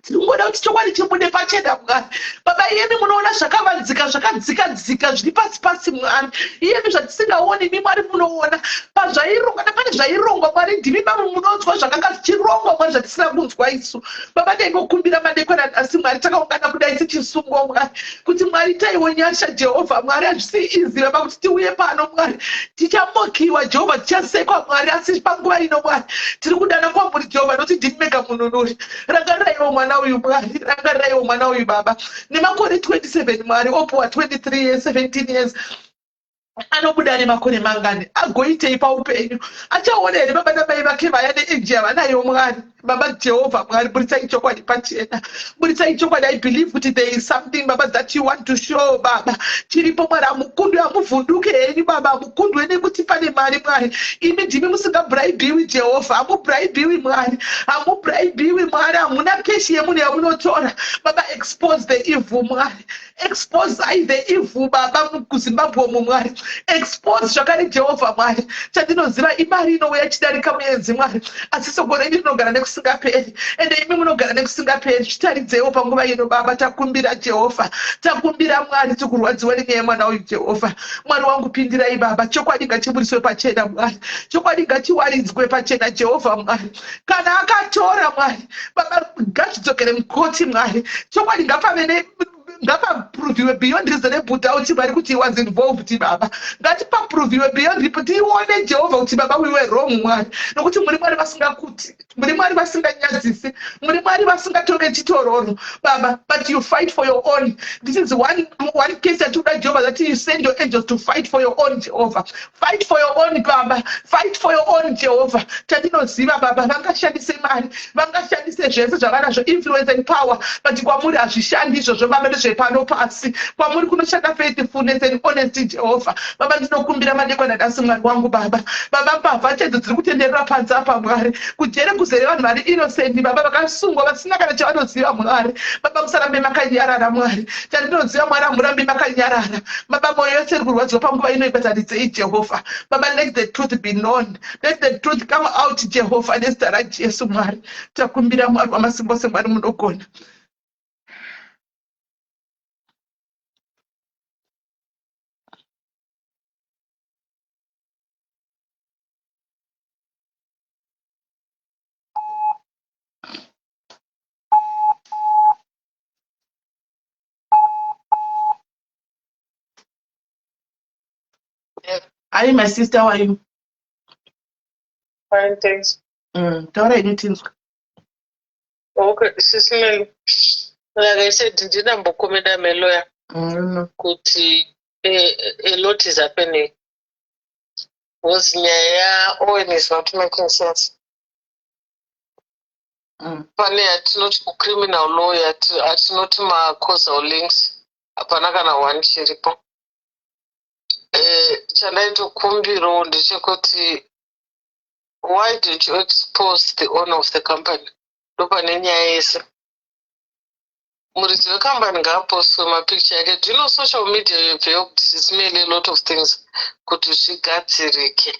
Tingoda kuti chokwadi chibude pachena Mwari. Baba, iyemi munoona zvakavanzika zvakadzika zviri pasi pasi Mwari. Iyemi zvatisingaoni imi Mwari munoona. Pazvairongwa napane zvairongwa Mwari, ndimi Baba munonzwa zvakanga zvichirongwa Mwari zvatisina kunzwa isu. Baba, ndaingokumbira madekwana nhasi Mwari, takaungana kudai tichisungwa Mwari, kuti Mwari taiwo nyasha Jehovha Mwari. Hazvisi izi Baba kuti tiuye pano Mwari, tichamokiwa Jehovha, tichasekwa Mwari, asi panguva ino Mwari tiri kudana kwamuri Jehovha, nokuti ndimi mega mununuri. Rangaraiwo mwana uyu Mwari, rangaraiwo mwana uyu Baba. Nemakore 27 Mwari, opuwa 23 years, 17 years. Anobuda nemakore mangani, agoitei paupenyu, achaona here Baba namai vake vaya neeji yavanayo Mwari. Baba Jehovah Mwari, buritsai chokwadi pachena, buritsai chokwadi. I believe kuti there is something Baba that you want to show Baba. Chiripo Mwari, amukundwe amuvhunduke henyu Baba, amukundwe nekuti pane mari Mwari. Imi ndimi musingabraibiwi Jehovah, amubraibiwi Mwari, amubraibiwi Mwari, hamuna keshi yemunhu yamunotora Baba. Expose the evil Mwari, expose the evil Baba muZimbabwe Mwari, expose zvakare Jehovah Mwari. Chandinoziva imari inouya ichidarika muenzi Mwari, asi soko renyu rinogara nekusingaperi, ende imi munogara nekusingaperi. Zvitaridzewo panguva ino Baba. Takumbira Jehovah, takumbira Mwari, tikurwadziwa nenyaya yemwana uyu Jehovah. Mwari wangu, pindirai Baba, chokwadi ngachiburiswe pachena Mwari, chokwadi ngachiwaridzwe pachena Jehovah Mwari. Kana akatora Mwari Baba, ngazvidzokere mukoti Mwari, chokwadi ngapave ngapapruviwe beyond reasonable doubt Mwari kuti he was involved Baba. Ngatipapruvhiwe beyond tione Jehovah kuti Baba we were wrong Mwari, nokuti muri Mwari vasingakuti, muri Mwari vasinganyadzisi, muri Mwari vasingatore chitororo Baba, but you fight for your own. This is one case that you Jehovah, that you send your angels to fight for your own Jehovah. Fight for your own Baba, fight for your own Jehovah. Chandinoziva Baba, vangashandise mari, vangashandise zvese zvavanazvo, influence and power, but kwamuri hazvishandi izvozvo Baba, nezvepano pasi. Kwamuri kunoshanda faithfulness and honesty Jehovah. Baba, ndinokumbira madekwana nhasi Mwari wangu Baba. Baba, mbavha chedzo dziri kutenderera panze apa Mwari, kujere kuzere vanhu vari innocent Baba, vakasungwa vasina kana chavanoziva Mwari. Baba, musarambe makanyarara Mwari, chandinoziva Mwari, hamurambi makanyarara Baba. Mwoyo yose iri kurwadziwa panguva ino, ibetanidzei Jehovah Baba. Let the truth be known, let the truth come out Jehovah, nezita raJesu Mwari. Takumbira Mwari wamasimba ose, Mwari munogona. Hi, my sister, how are you? Fine, thanks. Taura anything. Okay, Sisimelo. Like I said, ndinambokomenda meloya kuti a lot is happening. Was nyaya Owen is not making sense. Pane atinoti criminal lawyer, atinoti causal links. Hapana kana one chiripo. Chandaitokumbiro ndechekuti, why did you expose the owner of the company? Ndopane nyaya yese. Muridzi wekambani ngaapostwe mapicture yake. Do you know social media you've helped Sisimelo a lot of things kuti zvigadzirike.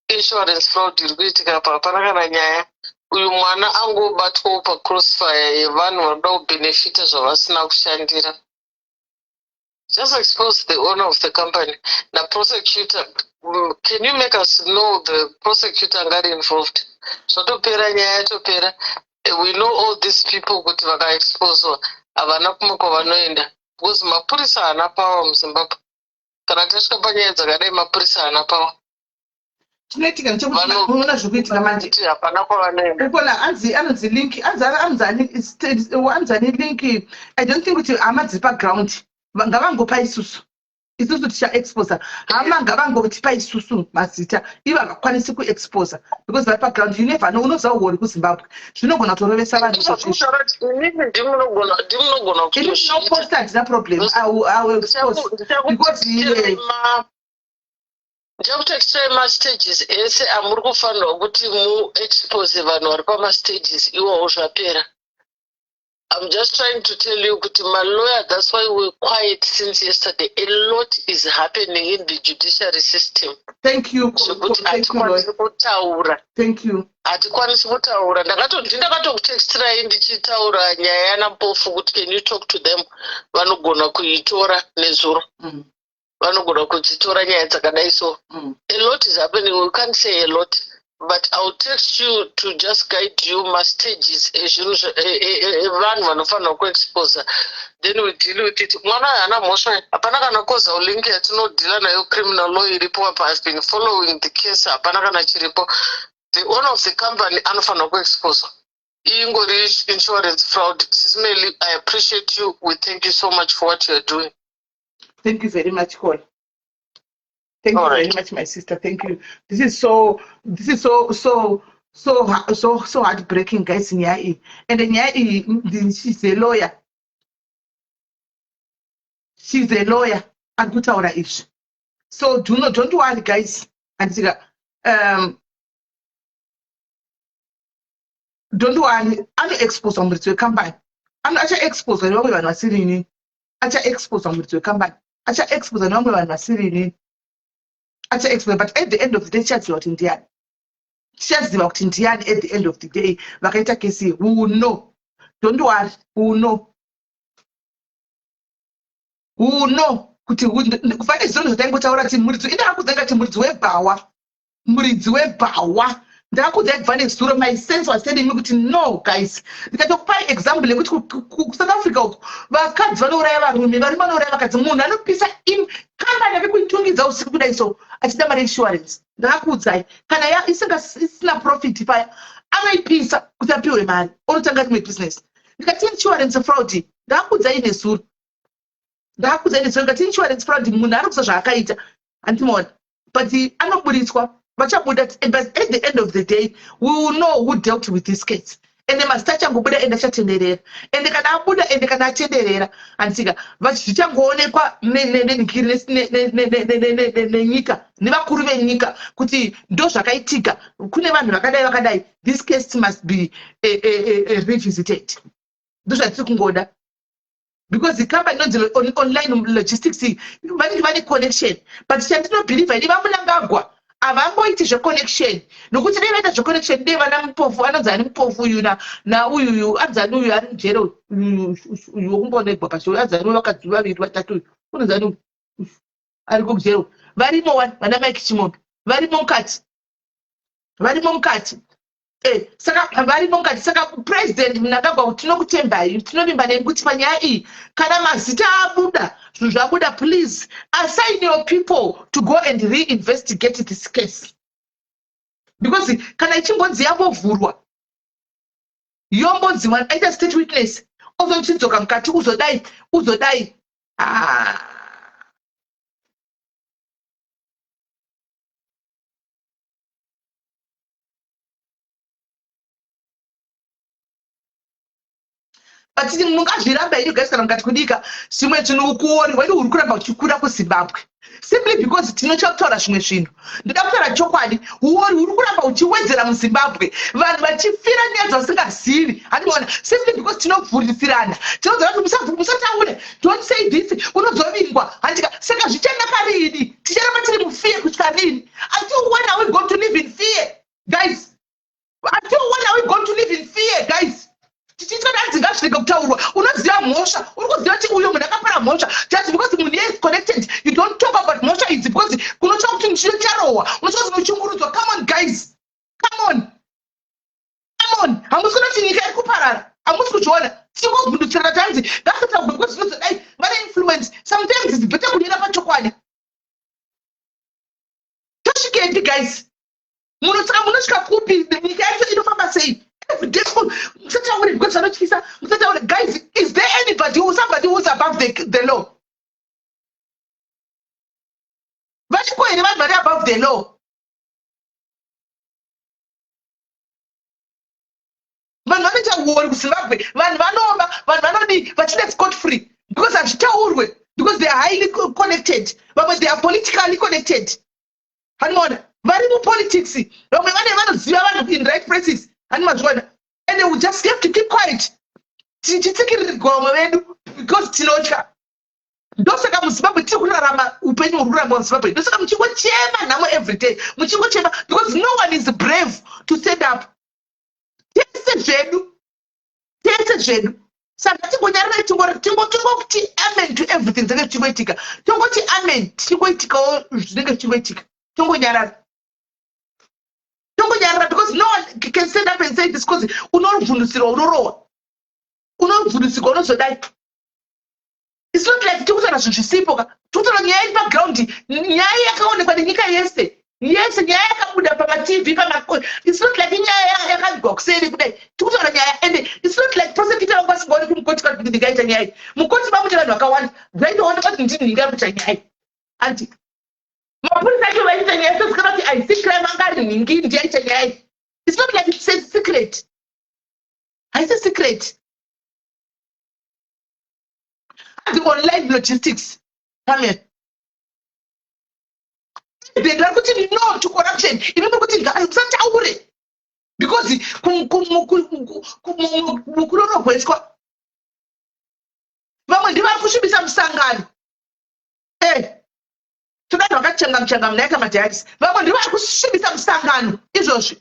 Insurance fraud iri kuitika apa, hapana kana nyaya. Uyu mwana angobatwawo pacrossfire yevanhu vanoda kubenefita zvavasina kushandira. Just expose the owner of the company. The prosecutor, can you make us know the prosecutor got involved? zvotopera nyaya yatopera. We know all these people kuti vakaexposewa havana kumako vanoenda because mapurisa haana pawa muzimbabwe. Kana tasvika panyaya dzakadai mapurisa haana pawa. Tinoitika nechekuti unoona zvokuitika manje hapana kwavanoenda. Ukona anonzi link anzani link. I don't think kuti hama dziri paground ngavangopa isusu tichaexposa. Hama ngavangotipa isusu mazita ivo havakwanisi kuexposa because vari paground. You never know, unoziva uhori kuzimbabwe zvinogona kutorovesa vanhu izvozvinoposta. Handina problem, I will expose because ndichakutekstai mastages ese amuri kufanirwa kuti muexpose vanhu vari pamastages iwowo zvapera. I'm just trying to tell you kuti my lawyer, that's why we're quiet since yesterday. A lot is happening in the judiciary system. Thank you. Thank you. Hatikwanisi kutaura. Ndakatokutextirai ndichitaura nyaya yaNampofu kuti can you talk to them? Vanogona kuitora nezuro. Vanogona kudzitora nyaya dzakadai so. A lot is happening. We can't say a lot. But I'll text you to just guide you my stages. Vanhu vanofanira kuexposa. Then we deal with it. Mwana hana mhosva. Hapana kana koza link yatinodhila nayo criminal law iripo apa has been following the case. Hapana kana chiripo. The owner of the company anofanira kuexposa. Ingori insurance fraud. Sisimeli, I appreciate you. We thank you so much for what you are doing. Thank you very much, Cole. Thank you very much, my sister. Thank you. This is so heartbreaking, guys. Nyai, and Nyai, she's a lawyer. She's a lawyer. And good our ish. So don't worry, guys. And don't worry. I'm exposed on the campaign. I'm actually exposed on the one Syrian. Actually exposed on the campaign. Actually exposed on the one Syrian. But at the end of the day, church not Indian. Church not Indian at the end of the day. Vakaita kesi, who will know? Don't worry, who will know? Who will know? Kuti kufanya zono zotango taura ti muridzi ina akuzenga ti muridzi webawa. Ndakuda advantage sura. My sense was telling me kuti no, guys. Ndikatokupa example yekuti South Africa uko vakadzi vanouraya varume vari vanouraya vakadzi munhu anopisa kambani yake kuitungidza usiku kudai so achida mari insurance. Ndakuudzai kana isina profit paya anoipisa kuti apiwe mari onotanga rimwe business. Ndikati insurance fraud ndakuudzai nesuru. Ndikati insurance fraud munhu ari kusa zvaakaita handimona but anoburitswa. But at the end of the day, we will know who dealt with this case. And they must touch and Buddha and the Chatenere. And they can Buddha and they can Chatenere and Siga. But Chitangone, Nika, never Kurve Nika, Kuti, Dosha Kaitika, Kunevan Rakadai. This case must be revisited. Those are Tukungoda. Because the company knows the online logistics, money connection. But she did not believe I never avamboitisha connection nokuti nevaita connection nevana mupofu anonzani mupofu uyu na uyu anzani uyu ari mujero uyu wokumbonegwa pacho anzani vakadzi vaviri vatatu unonzani ari kujero varimo vana Mike Chimondo varimo mukati saka varimo mukati saka president Mnangagwa tinokutembai tinovimba nemi kuti panyaya iyi kana mazita abuda zvinhu zvabuda please assign your people to go and reinvestigate this case because kana ichimbonzi yambovhurwa yombonziwa aita state witness ozochidzoka mukati uzodai but mungazviramba iri guys kana mukati kudika zvimwe zvinhu ukuori wedu uri kuramba uchikura kuZimbabwe simply because tinocha kutaura zvimwe zvinhu ndida kutaura chokwadi uori uri kuramba uchiwedzera muZimbabwe vanhu vachifira nyaya dzavasingazivi handimona simply because tinovhurisirana tinoziva kuti musataure don't say this unozovingwa handika saka zvichanaka rini ticharamba tiri mufear kusvika rini until when are we going to live in fear guys until when are we going to live in fear guys tichitodadzingazvireka kutaurwa unoziva mhosva uri kuziva kuti uyo munhu akapara mhosva just because munhu is connected you don't talk about mhosva idzi because kunotsva kuti muchino charohwa unotsva kuti muchungurudzwa come on guys come on hamuoni hamusi kuti nyika iri kuparara hamusi kuchiona tichingobvundutsira tanzi ngakataurwe kwezvinozodai vane influence sometimes it's better kunyera pachokwadi tosvikepi guys munosaka munosvika kupi nyika yacho inofamba sei everyday musataure because vanotyisa musataure guys is there anybody who somebody who's above the law vachiko here vanhu vari above the law vanhu vanoita uori kuzimbabwe vanhu vanova vanhu vanodi vachida scot free because hazvitaurwe because they are highly connected vamwe they are politically connected hanimona vari mupolitics vamwe vane vanoziva vanhu in right places hanimazviona and they will just have to keep quiet tichitsikiririrwa vamwe vedu because tinotya ndosaka muzimbabwe tiri kurarama upenyu hururama muzimbabwe ndosaka muchingochema nhamo everyday muchingochema because no one is brave to stand up tese zvedu saka tingonyarira tingoti amen to everything zvinenge zvichingoitika tongoti amen tichingoitikawo zvinenge zvichingoitika tongonyarara because no one can stand up and say this because unovhundusirwa unorohwa unovhundusirwa unozodai it's not like tikutaura zvinhu zvisipo tikutaura nyaya iri paground nyaya yakaonekwa nenyika yese nyaya yakabuda pamatv it's not like nyaya yakagwa kuseri kudai tikutaura nyaya and it's not like prosecutor wangu asingaoni kumukoti kuti ndingaita nyaya iyi mukoti vamuti vanhu vakawanda zvaitoonekwa kuti ndini ndingaita nyaya iyi anti mapurisa acho vaita nyaya sosikana kuti I see crime angari nhingi ndiyaita nyaya iyi it's not like it's a secret haisi secret the online logistics amen ndendari kuti no to corruption inenge kuti usataure because mukurorogweswa vamwe ndivari kusvibisa musangano todanhu vakachenga munaika madharis vamwe ndivari kusvibisa musangano izvozvi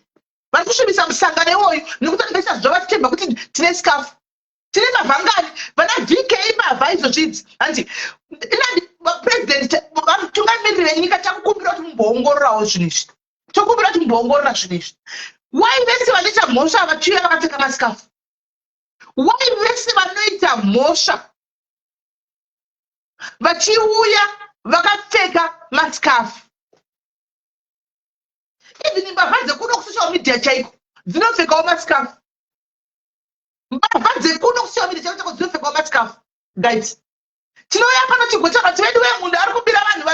vari kusvibisa musangano iwoyu nekuti ndisaziva vachitemba kuti tine sikafu tine mavhangani vana vk mavha izvozvidzi hanzi president tungamirire nyika takukumbira kuti mumboongororawo zvinhu izvi tokumbira kuti mumboongorora zvinhu izvi wai vese vanoita mhosva vachiuya vakapfeka masikafu wai vese vanoita mhosva vachiuya vakapfeka masikafu even mbavha dzekuno kusocial media chaiko dzinopfekawo masikafu mbavha dzekuno kusocial media chaiko dzinopfekawo masikafu guys tinouya pano tigoti vati vedu vemunhu ari kubira vanhu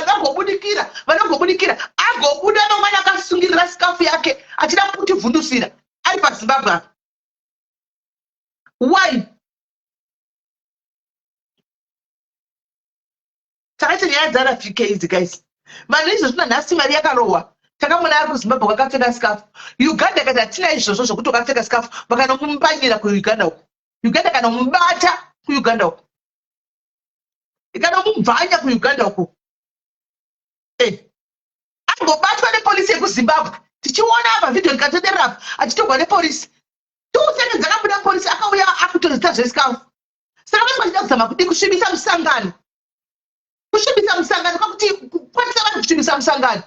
vanogobudikira agobuda nomwana akasungirira sikafu yake achida kutivhundusira ari pazimbabwe apa why takaita nyaya dzana vk idzi guys vanhu izvozvino nhasi mari yakarohwa takamona ari kuzimbabwe wakapfeka sikafu uganda kati hatina izvozvo zvokuti wakapfeka sikafu vakanomupanyira kuuganda uko uganda kanomubata kuuganda uko ikanomubvanya kuuganda uko angobatwa nepolisi yekuzimbabwe tichiona apa vhidhio rikatenderera apa achitogwa nepolisi tiusenge dzakabuda polisi akauya akutozita zvesikafu saka vanhu vachida kuzama kudi kusvibisa musangano kwakuti kukwanisa vanhu kusvibisa musangano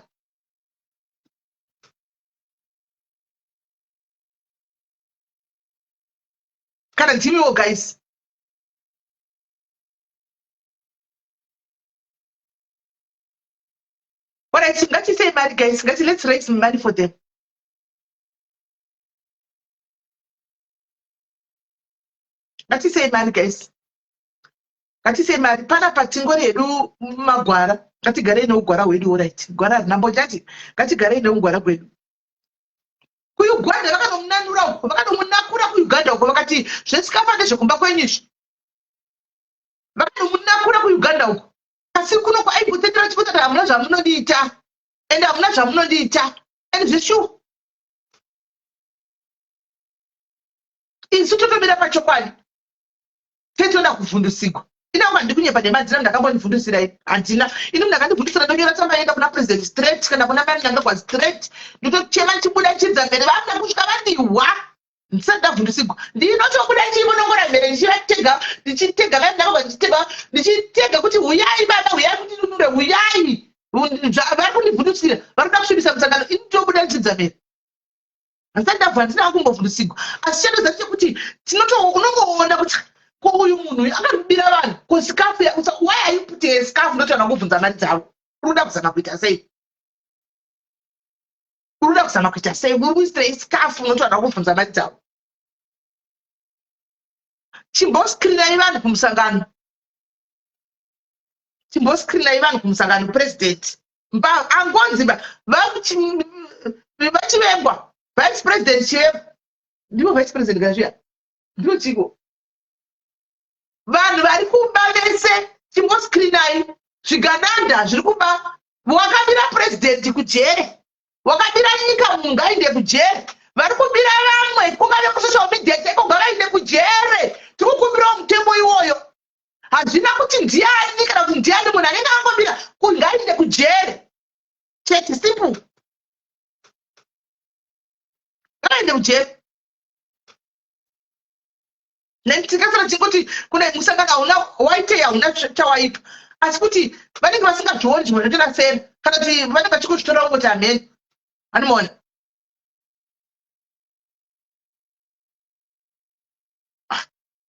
kana ndimiwo guys what I think that you say money guys let's raise some money for them ngati sei mari guys ngati sei mari pana patingori hedu magwara ngatigare neugwara hwedu alright gwara nambojati ngatigare neugwara hwedu kuuganda vakanomunanura uko vakanomunakura kuuganda uko vakati zvesikafa ndezvekumba kwenyizvi vakanomunakura kuuganda uko asi kuno kwaaipotetera chipotata hamuna zvamunodiita ende hamuna zvamunodiita ende zveshuwa isu totomira pachokwadi tetoda kuvhundusigwa inanga ndikunyepa nemadzina ndakambonivhundusira handina ini munhu akandivhundusira ndonyora tsamba yenda kuna president straight kana kuna mari nyangagwa straight nditochema ndichibuda nchidza mbere vana kusvika vandiwa ndisati ndavhundusigwa ndinotobuda ndichibonongora mbere ndichitega vandakabva ndichitega kuti huyai baba huyai kuti ndinure huyai vari kundivhundusira vari kuda kusvibisa musangano ini tobuda nchidza mbere Asandabva ndina kumbovhundusigwa. Asi chinoza chekuti unongoona kuti ko uyu munhu akabira vanhu ko scarf why are you putting a scarf ndotsvana kubvunza mari dzavo. Unoda kuzama kuita sei? Unoda kuzama kuita sei? Uri kuisira iscarf ndotsvana kubvunza mari dzavo. Chimboscreenai vanhu kumusangano. Chimboscreenai vanhu kumusangano president. Angonzi vachivengwa vice president chivepo. Ndivo vice president gazviya. Ndivo chiko. Vanhu vari kumba vese chimboscreenai zvigananda zviri kumba. Wakabira president kujere. Wakabira nyika munhu ngainde kujere. Vari kubira vamwe kungave kusocial media cheko ngavainde kujere. Tiri kukumbirawo mutemo iwoyo. Hazvina kuti ndiani kana kuti ndiani munhu anenge angobira ngainde kujere. Chete simple. Ngainde kujere. Tikasara chingoti kuna musangano hauna waite hauna chawaipa. Asi kuti vanenge vasingazvioni zvinoitira seri kana kuti vanenge vachikuzvitora kungoti ameni. Anomuona.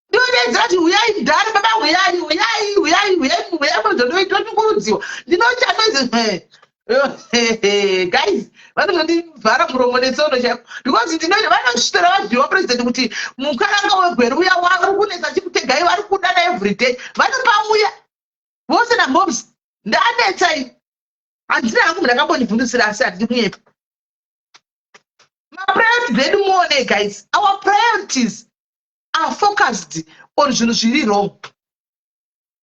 Ndinoedzati uyai ndari baba uyai mundonokurudziwa. Ndinochanozi guys, vanondivhara muromo netsono chako. Because ndinoita vanosvitora vazviwa president kuti mukaranga wegwere uya uri kunetsa chikutegai vari kudana everyday. Vanopauya vose namobs ndanetsai. Handina hangu munhu akambondibvundusira asi handidi kunyepa. Mapriorities edu muone guys. Our priorities are focused on zvinhu zviri wrong.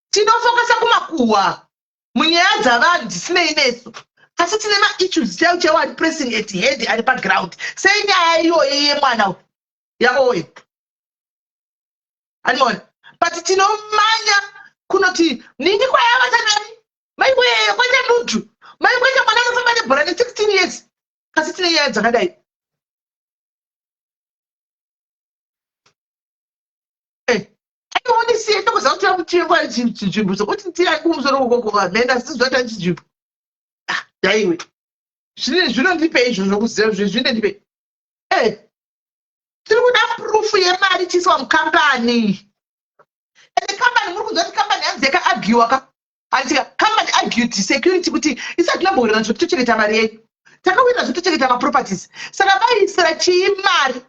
Tinofocusa kumakuhwa munyaya dzavanhu dzisinei nesu. Asi tine ma-issues chaiwo ari pressing at head ari paground. Sei nyaya iyoyo yemwana yaoyo. Anoona. But tinomanya kunoti nini kwayava chanani. Maiwe kwete nudhu. Maiwe kwete mwana anofamba nebhora ne16 years. Kasi tine nyaya dzakadai. Onisiye ndokuza kuti amutirwa chinzvimbo sokuti tiri kumusoro kokoko menda sizvata chinzvimbo. Daiwe. Zvinondipei izvo zvokuziva zvinondipei. Tiri kuda proof yemari tiiswa mukambani. Ende kambani muri kunzwa kuti kambani hanzi yakaargiwa ka. Antika kambani argued security kuti isati lambohwirana zvokutochengeta mari yedu. Takawirana zvokutochengeta maproperties. Saka vaisira chiimari.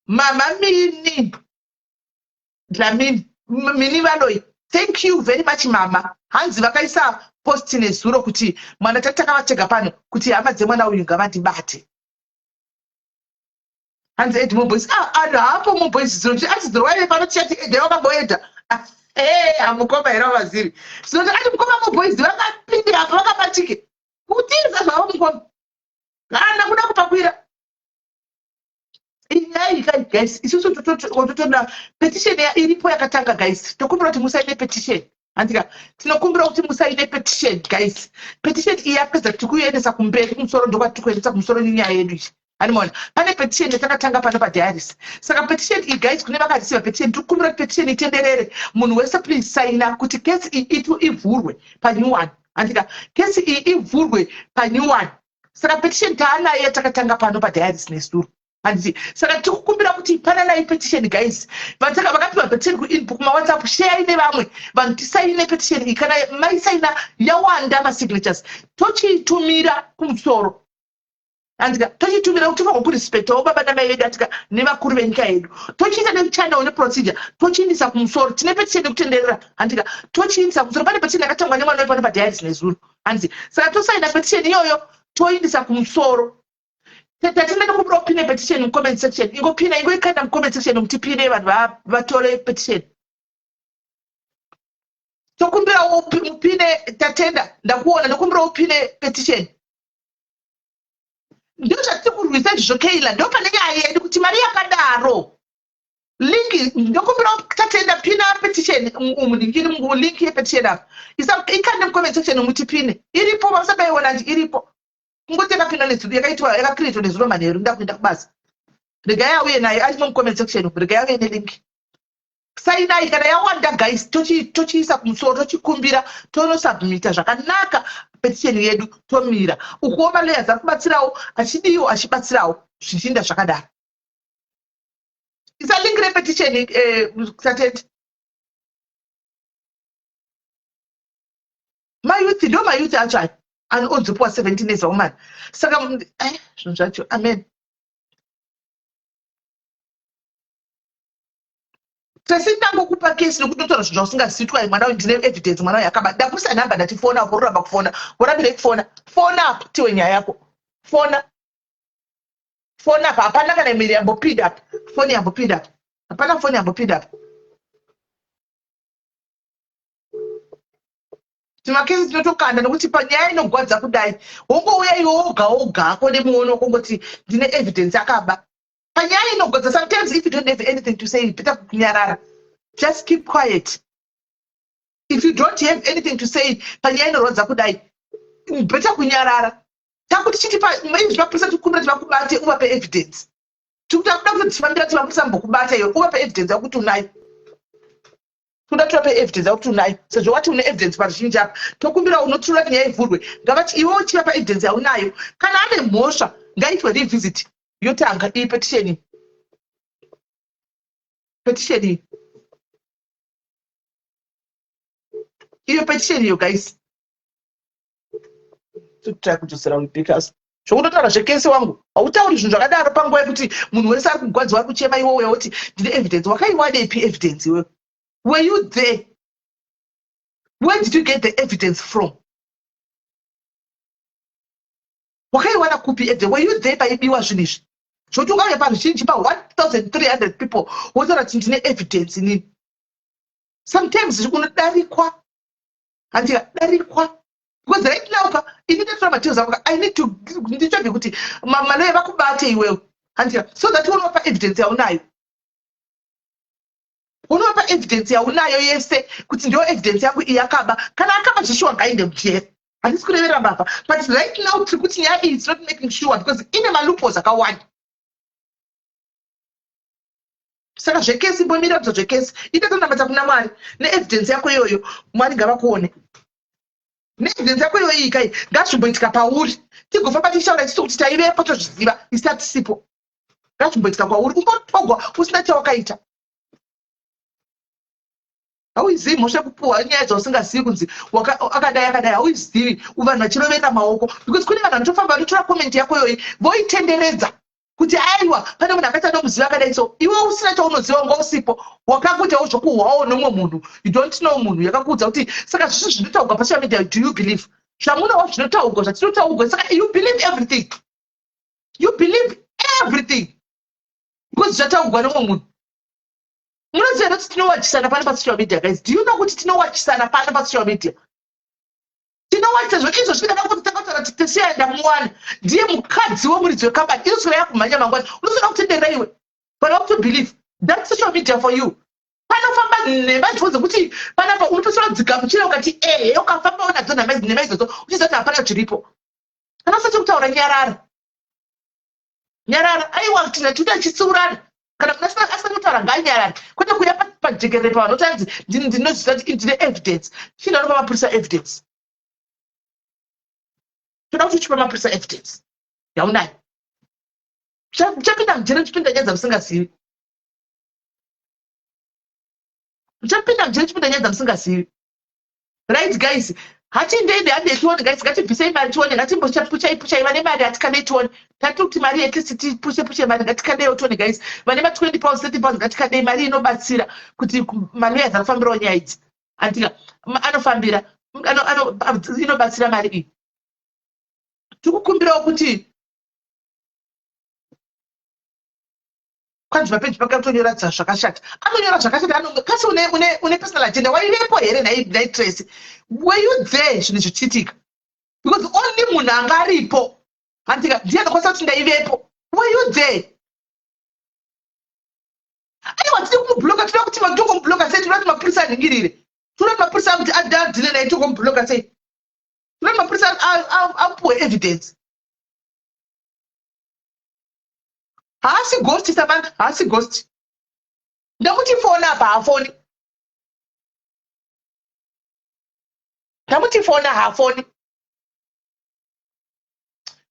Mama Mini Mini Valoi. Thank you very much mama. Hanzi vakaisa post nezuro kuti mwana takavacheka pano kuti hama dzemwana uyu ngavandibate. Hanzi Ed Moboys. Ari hapo Moboys zuro kuti ati zuro waive pano chati Ed wakamboenda. Amukoma era waziri. So ati mukoma Moboys vakapinde hapo vakabatike. Kutiza zvavo mukoma. Kana kuda kupakwira. Guys, isusu totoda petition iripo yakatanga guys. Tokumbira kuti musaine petition. Andika tinokumbira kuti musaine petition guys. Petition iyi yapedza tikuendesa kumberi kumusoro ndokwati tikuendesa kumusoro nenyaya yedu iyi. Anoona pane petition yatakatanga pano padiaries. Saka petition iyi guys kune vakadisiva petition tikumbira petition itenderere. Munhu wese please saina kuti case iyi ivhurwe pa new one. Andika case iyi ivhurwe pa new one. Saka petition taanayo yatakatanga pano padiaries nesuru. Hanzi saka tikukumbira kuti pananai petition guys. Vataka vakapiwa petition kuinbox kuma WhatsApp share ine vamwe vanhu tisaine petition iyi kana maisaina yawanda ma signatures tochiitumira kumusoro. Andika tochiitumira kuti vanhu kurespect baba namai vedu atika nevakuru venyika yedu. Tochiita nechannel ne procedure tochiindisa kumusoro. Tine petition yekutenderera. Andika tochiindisa kumusoro. Pane petition yakatangwa nemwana wedu pa diaries nezuro. Hanzi saka tosaina petition iyoyo toindisa kumusoro. Tatina kumbira kupine petition mu comment section. Ingopina ingoikanda mu comment section kuti pine vanhu vatore petition. Tokumbira upine tatenda ndakuona ndokumbira upine petition. Ndio chati kurwisa zvokeila ndo pane nyaya yedu kuti mari yakadaro. Link ndokumbira tatenda pina petition umudingiri mu link ye petition apo. Ikanda mu comment section muti pine. Iripo vasabaiona ndi iripo. Ngoteka pina nezuro yakaitwa yakacreate nezuro manheru ndakuenda kubasa. Rega yauye naye ari mu comment section rega yauye ne link. sainai kana yawanda guys tochiisa kumusoro tochikumbira tonosubmita zvakanaka petition yedu tomira ukuwo malawyers ari kubatsirawo achidiwo achibatsirawo zvichinda zvakadaro. Isalingire petition kusateti mayouth ndo mayouth acho aya anodzipuwa 17 years woman saka zvinhu zvacho amen. Sesindangokupa kesi nokutotora zvinhu zvausingasiyi kuti mwana uyu ndine evidence mwana uyu akaba ndakuisa nhamba ndatifona apo roramba kufona urambire kufona fona apo tiwe nyaya yako fona apo hapana kana imiri yambopinda apo foni yambopinda apo hapana foni yambopinda apo. Timakesi tinotokanda nokuti panyaya inogwadza kudai wongouya iwe woga hako nemuono kungoti ndine evidence akaba panyaya inogwadza. Sometimes if you don't have anything to say better kunyarara, just keep quiet. If you don't have anything to say panyaya inorwadza kudai better kunyarara. Takuti chiti mapurisa tikumbira tivakubate uvape evidence tikuda kuti tivambira tivapurisa mbokubata iwe uvape evidence yakuti unayo toda tivape evidence yakuti unayo sezvo wati une evidence pazhinji apa tokumbira unotura kuti nyaya ivhurwe ngavati iwe uchivapa evidence yaunayo kana ane mhosva ngaitwe revisit yotanga iyi petition iyo petition iyo guys totry kudzosera because zvokunotaura zvekesi wangu hautauri zvinhu zvakadaro panguva yekuti munhu wese ari kugwadziwa ari kuchema iwowe woti ndine evidence. Wakaiwanepi evidence iwewe? Were you there? Where did you get the evidence from? Wakaiwana kupi evidence? Were you there paibiwa zvinhu izvi zvoti ukauya paruzhinji pa 1300 people wotaura kuti ndine evidence inini? Sometimes unodarikwa handikadarikwa because right now ini ndatora materials ako I need to ndichoke kuti maloya vakubate iwewe handika so that unopa evidence yaunayo yese kuti ndio evidence yako iyakaba kana akaba zvishwa ngainde mujere handisi kurevera mbavha but right now tiri kuti nyaya iyi it's not making sure because ine malupo zakawanda. Saka zvekesi mbomira kuti zvekesi itatonamata kuna Mwari neevidence yako iyoyo Mwari ngavakuone neevidence yako iyoyo ikai ngazvimboitika pauri tigofamba tichitaura tisu kuti taivepo tozviziva isati tisipo ngazvimboitika kwauri umbotogwa usina chawakaita hauizivi mhosva kupuhwa nyaya dzausingazivi kunzi akadai hauizivi vanhu vachirovera maoko because kune vanhu vanotofamba vanotora komenti yako iyoyi voitenderedza kuti aiwa pane munhu akaita nomuziva akadai so iwe usina chaunoziva nga usipo wakakuitawo zvokuhwawo nomwe munhu you don't know munhu yakakuudza kuti saka zvisvo zvinotaurwa pasocial media do you believe zvamunawo zvinotaurwa zvatinotaurwa saka you believe everything because zvataurwa nomwe munhu. Munoziva kuti tinowachisana pane pasocial media guys? Do you know kuti tinowachisana pane pasocial media? Tinowachisa izvo zvinodava kuti takataura kuti tesiyaenda muwana ndiye mukadzi womuridzi wekambani izosora yakumhanya mangwana unosora kutendera iwe but how to believe that's social media for you. Panofamba nhemba dzekuti panapa unotosora dzikamuchira ukati ukafamba unadzo nhemba idzodzo uchiziva kuti hapana zviripo kana usati kutaura nyarara aiwa kuti natuta chitsiurana kana kuna asina kutaura nganyarara kwete kuya pajekerere pavanhu otanzi ndinoziva kuti ndine evidence chinoda kupa mapurisa evidence toda kuti uchipa mapurisa evidence yaunayo uchapinda mujere uchipinda nyaya dzamusingazivi right guys hatindeende hande tione guys ngatibvisei mari tione ngatimbopuchai vane mari hatikandei tione tatiri kuti mari at least tipushe mari ngatikandeiwo tione guys vane ma20 pounds 30 pounds ngatikandei mari inobatsira kuti malawyers anofambirawo nyaya idzi andika anofambira inobatsira mari iyi tikukumbirawo kuti kwanzi mapeji pake atonyora zvakashata anonyora zvakashata kasi une personal agenda waivepo here naitrace were you there zvinhu zvichiitika because only munhu anga aripo handika ndiye akakwanisa kuti ndaivepo were you there aiwa tiri kumubloka tinoda kuti matongomubloka sei tinoda kuti mapurisa anhingirire tinoda kuti mapurisa kuti adhine naye tongomubloka sei tinoda kuti mapurisa apuwe evidence haasi ghost samana haasi ghost ndamuti phone apa hafoni. Ndamuti phone hafoni.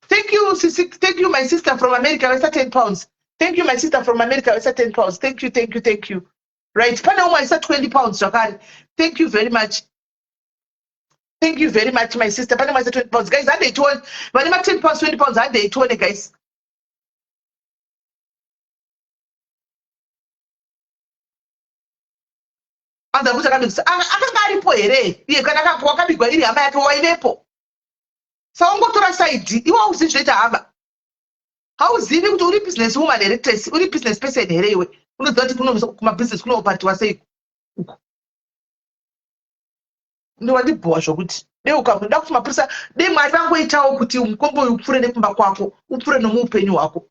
Thank you, thank you, my sister from America. I said 10 pounds. Thank you, my sister from America. I said 10 pounds. Thank you, thank you, thank you. Right. Panama, I said 20 pounds. Thank you very much. Thank you very much, my sister. Panama, I said 20 pounds. Guys, I did 20. But I'm 10 pounds, 20 pounds. I did 20, guys. Anda kuta kabisa. Akanga alipo ere. Iye kana kapo kabigwa iri hama yake wailepo. Saungotora side. Iwa usizveta hamba. Hauzivi kuti uri business woman here Tracy, uri business person here iwe. Unoziva kuti kuma business kunopatiwa sei. Ndowandibhuwa zvokuti dei ukamuda kuti mapurisa dei Mwari vangoitawo kuti mukombo uyu upfuure nekumba kwako, upfuure nomuupenyu hwako.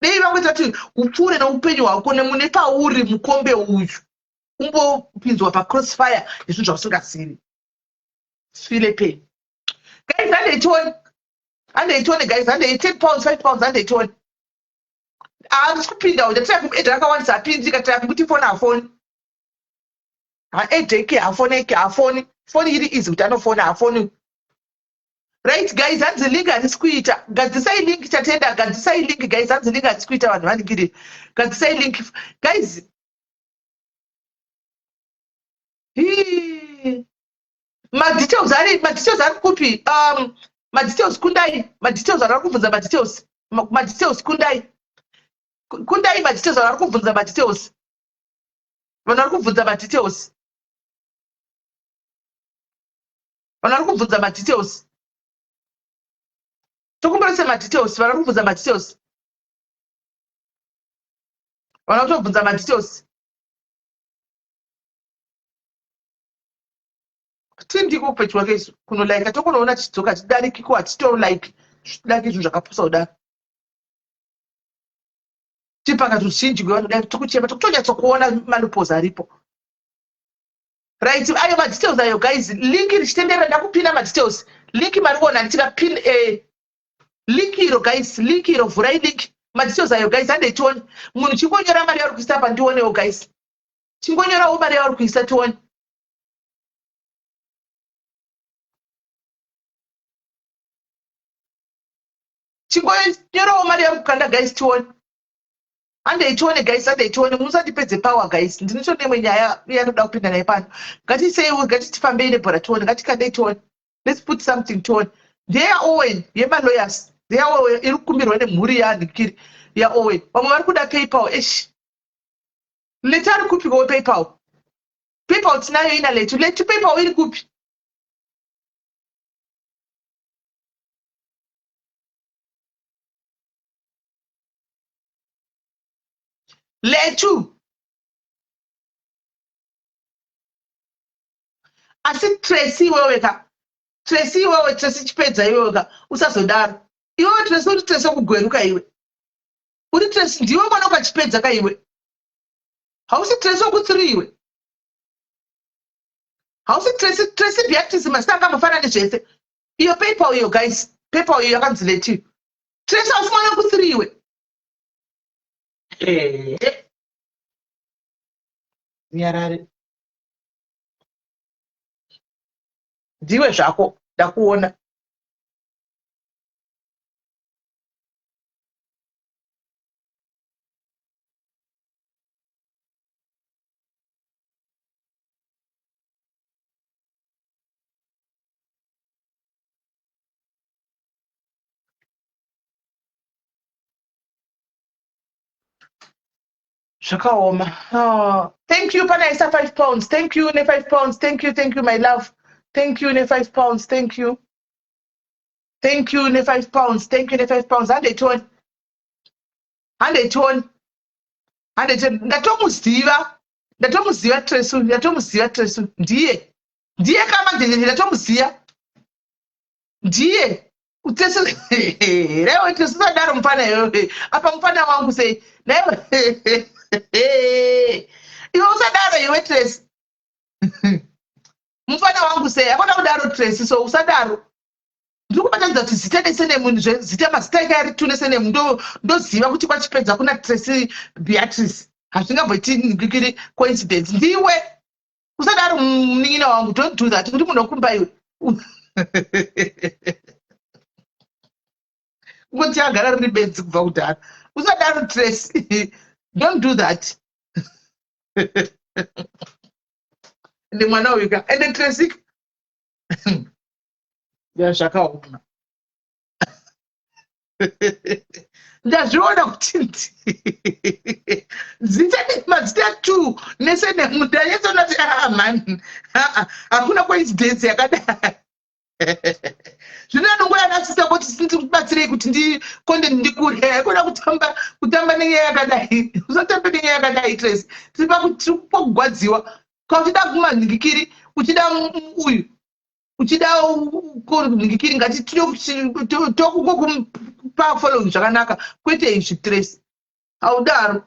Dei vangoita kuti upfuure noupenyu hwako nemune pauri mukombe uyu. Umbopinzwa pacrossfire izvinhu zvausingazivi. Feel pain. Guys, handeitone guys, handei 10 pounds, 5 pounds, handeitone. Handisi kupinda uja tira kuedha akawandisa apinzi katira kuti phone hafoni. Edheki hafoni. Phone iri easy kuti anofona hafoni. Right guys, hanzi link handisi kuita. Gadzisai link chatenda, gadzisai link guys, hanzi link handisi kuita vanhu vaningire. Gadzisai link guys. Madetails ari kupi? Madetails kundai. Madetails ari kubvunza madetails. Madetails kundai. Kundai madetails ari kubvunza madetails. Vanhu ari kubvunza madetails. Vanhu ari kubvunza madetails. Tokumborese madetails, vanhu ari kubvunza madetails. Vanhu ari kubvunza madetails. Tindiko kupetwa kesu kuno like atokonoona chidzoka chidarikiko atito like izvo zvakapusa kudaro. Tipaka tuchinji kwevanhu dai tokuchema tokutonyatsokuona manopoza aripo. Right, ayo madetails ayo guys, link richitendera ndakupinda madetails. Link mariona ndikapin link iro guys, link iro vhurai link. Madetails ayo guys handeitione. Munhu chingonyora mari yauri kuisa pa ndionewo guys. Chingonyorawo mari yauri kuisa tione. Chingonyorawo mari yauri kukanda guys tione. Handeitione guys, handeitione. Musandipedze power guys. Ndinotonemwe nyaya yanoda kupinda naye pano. Ngatiseiwo, ngatifambei nebhora tione, ngatikandei tione. Let's put something tione. Their Owen, yema lawyers. Their Owen iri kukumbirwa nemhuri yanikiri ya Owen. Vamwe vari kuda PayPal. Letari kupi kwa PayPal? PayPal tinayo ina letu. Letu PayPal iri kupi? Letu. Asi Tracy weweka. Tracy wewe Tracy chipedza iweweka. Usazodaro. Iwe Tracy uri Tracy kugweruka iwe. Uri Tracy ndiwe mwana ukachipedza ka iwe. Hausi Tracy wokutsiri iwe. Hausi Tracy Beatrice masitanga mafanani zvese. Iyo PayPal iyo guys. PayPal iyo yakanzi Letu. Tracy hausi mwana wokutsiri iwe. Nyarare. Ndiwe zvako ndakuona. Shakaoma. Thank you, Panaisa 5 pounds. Thank you, ne 5 pounds. Thank you, my love. Thank you, ne 5 pounds. Thank you. Thank you, ne 5 pounds. Thank you, ne 5 pounds. Handeitone. Ndatomuziva Tresu. Ndiye kama ndatomuziva. Ndiye. Utresu. Leo Tresu sadaro mpana yote. Apa mpana wangu sei. Leo. Iwe usadaro iwe Tresu. Mufana wangu sei. Akona kudaro Tresu so usadaro. Ndikubatadza kuti zita nesenemu zita mazita eka ari tune senemu ndoziva kuti kwachipedza kuna Tracy Beatrice. hazvingabvoti ngikiri coincidence ndiwe usadaro munin'ina wangu don't do that uri munhu wokumba iwe kuti agara riri benzi kubva kudhara usadaro Tracy don't do that ende mwana uyu ka ende Tracy zvakaoma ndazviona kuti mazita 2 nesene mudanyesonati mani hakuna coincidence yakadai zvino anongoyanasisa kuti sindikubatsirei kuti ndikonde ndikure haikona kutamba nenyaya yakadai usatamba nenyaya yakadai Tracy tiri pakugwadziwa kautida kumanhingikiri uchida uyu uchida kunhingikiri ngati tokupa following zvakanaka kwete izvi Tracy haudaro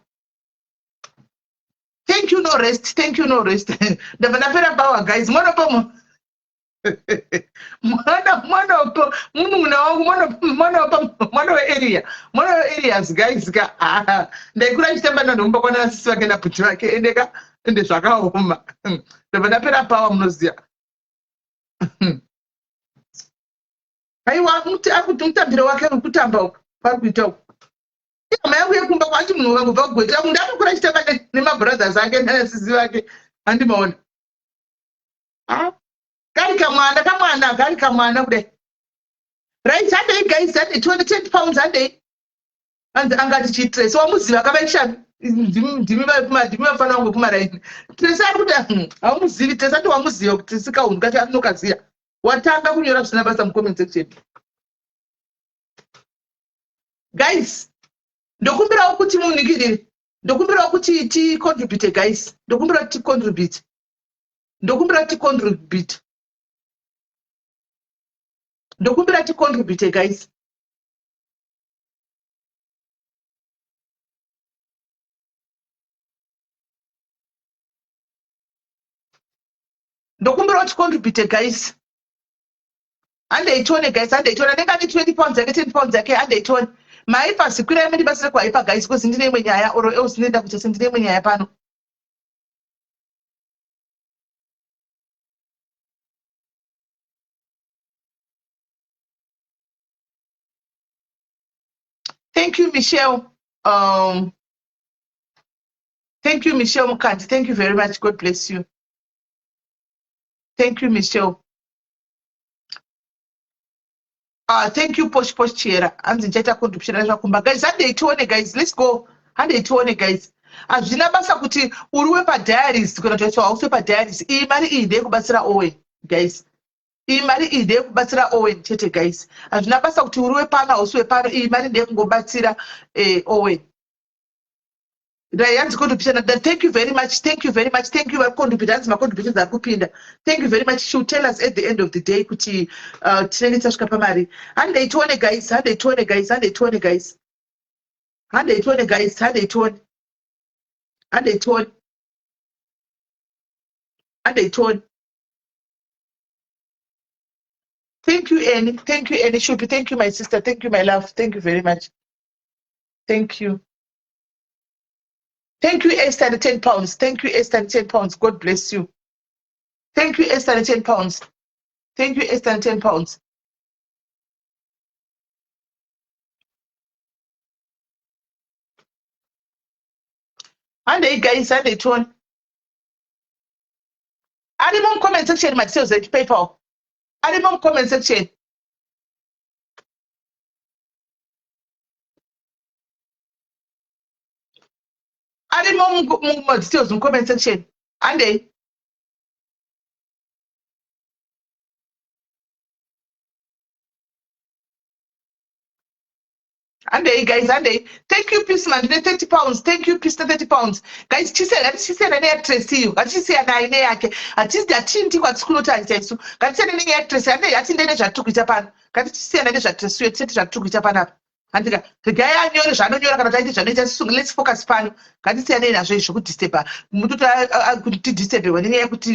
thank you no rest ndabva ndapera power guys monopo monopo munun'una wangu mono areas guys ka ndaikura ndichitamba nanhomba kwana sisi vake nabhuti vake ende zvakaoma ndabva ndapera power munoziya aiwa mutambiro wake wekutamba uku pari kuita uku hama yangu yekumba kwanchi munhu wangubva kugweta munhu anokura achitamba nemabrothers ake nanasisi vake handimaona kari kamwana kudai right handei guys handei 20 pounds handei angati chiTracy wamuziva kavaishanu ndimi vafana wangu kumaraini Tracy ari kuti haumuzivi Tracy ati wamuziva kuti sikaunhu kati anokaziya watanga kunyora zvisina basa mucomment section guys ndokumbirawo kuti munikirire ndokumbirawo kuti ticontribute guys ndokumbira ticontribute guys ndokumbira ticontribute guys handeitone guys handeitone ndengati 20 pounds yake 10 pounds yake handeitone maipa zikwira yamene basa rekwaipa guys kozi ndine imwe nyaya oro eusinenda kuti sindine imwe nyaya pano thank you Michelle Mukandi thank you very much God bless you thank you Michelle thank you Posh Chera anzi ndichaita contribution zvakumba guys handeitione guys let's go handeitione guys hazvina basa kuti uriwe padiaries kana kuti hausiwe padiaries iyi mari iyi ndeyekubatsira Owen guys iyi mari iyi ndeyekubatsira Owen chete guys hazvina basa kuti uriwe pano hausiwe pano iyi mari ndeyekungobatsira Owen Ryan's contribution. Thank you very much. Thank you contributors. My contributions are kupinda. Thank you very much. She'll tell us at the end of the day kuti tinenge tasvika pamari. Handeitone guys. Thank you Annie. Shupi. Thank you my sister. Thank you my love. Thank you very much. Thank you. Thank you, Esther, the 10 pounds. Thank you, Esther, the 10 pounds. God bless you. Thank you, Esther, the 10 pounds. Thank you, Esther, the 10 pounds. And they guys, and they turn. Add them on comment section, my sales at PayPal. Add them on comment section. Add them on sales in comment section. And they. And they guys, and they thank you, Peace man, 30 pounds. Thank you, Peace 30 pounds. Guys, she said, I Tracy you. And she said, I at least the chinti what school time says so. Can say any actress and they attend that took it upon. Can she say that Tracy etc. took it upon up. And the guy I know, I know you're just let's focus pan. Can you say any as you could step up? Mututa could disable when you put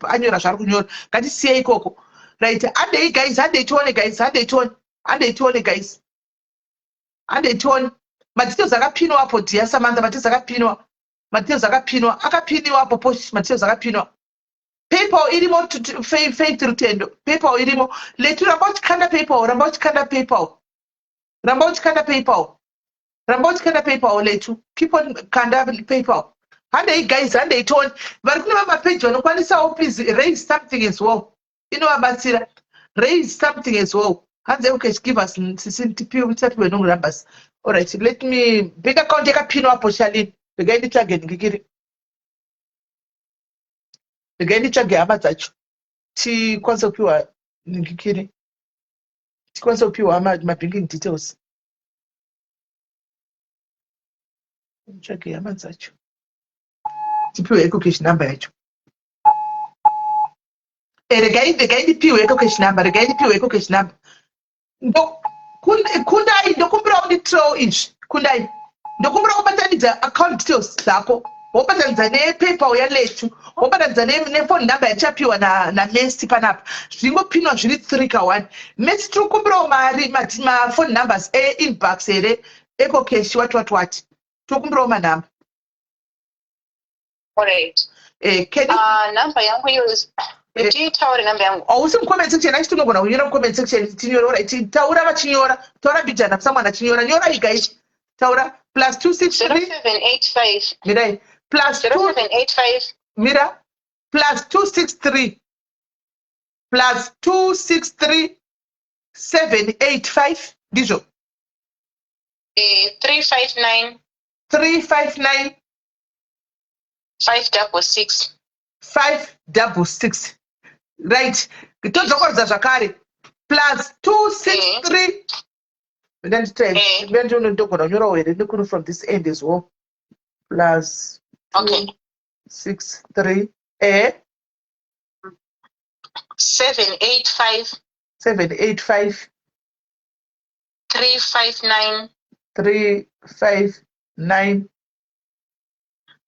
annual shark. Can you say Coco? Right, and they guys, and they told guys, and they told guys. And they told matito zakapinwa apo dia Samantha matito zakapinwa Materials akapiniwa apo post materials akapiniwa. PayPal irimo faith rutendo. PayPal irimo. Letu rambauti kanda PayPal. Letu. Keep on kanda PayPal. Hande guys, hande itone. Varikuna mama page wanokwanisa please raise something as well. Abatsira. Raise something as well. Hanze okay, give us CCTP without we no numbers. All right, let me big account yakapinwa apo Charlene. Again ngikiri. Again hama dzacho. Tikwanisa kupiwa ngikiri. Tikwanisa kupiwa banking details. Hama dzacho. Tipiwe cash number yacho. Regai ndipiwe cash number. Kundai ndokumbira kuti throw ish. Kundai. Ndokumbira kubatanidza account details dzako. Wobatanidza nePayPal yaletu. Wobatanidza nephone number yachapiwa na Messi panapa. Zvingopinwa zviri 3 ka 1. Messi tikumbira mari ma phone numbers inbox ere cash what. Tikumbira manamba. Alright. Can you number yangu use taura number yangu. Usi comment section acho tinogona kunyora comment section tinyora right. Taura vachinyora. Taura bijana someone achinyora. Nyora guys. Taura +263 0785. Mirai +0785. Mira +263 785 ndizo 359 566 right. Tozokorza zvakare +263 then try then you ndogona kunyora here ndikuru from this end as well plus okay 63 785 359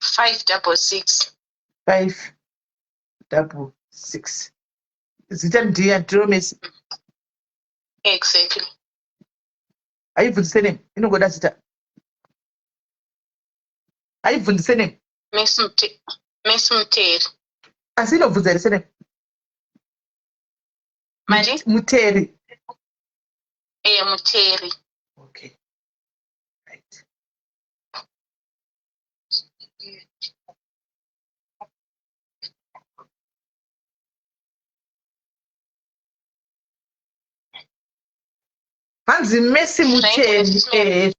566 zita ndiya Messi. Exactly. Aibvunzise name inongoda zita. Aibvunzise name Messi Muteri. Asi inobvunza rise name Mari Muteri. Muteri. Okay. Right. Hanzi Messi Muteri.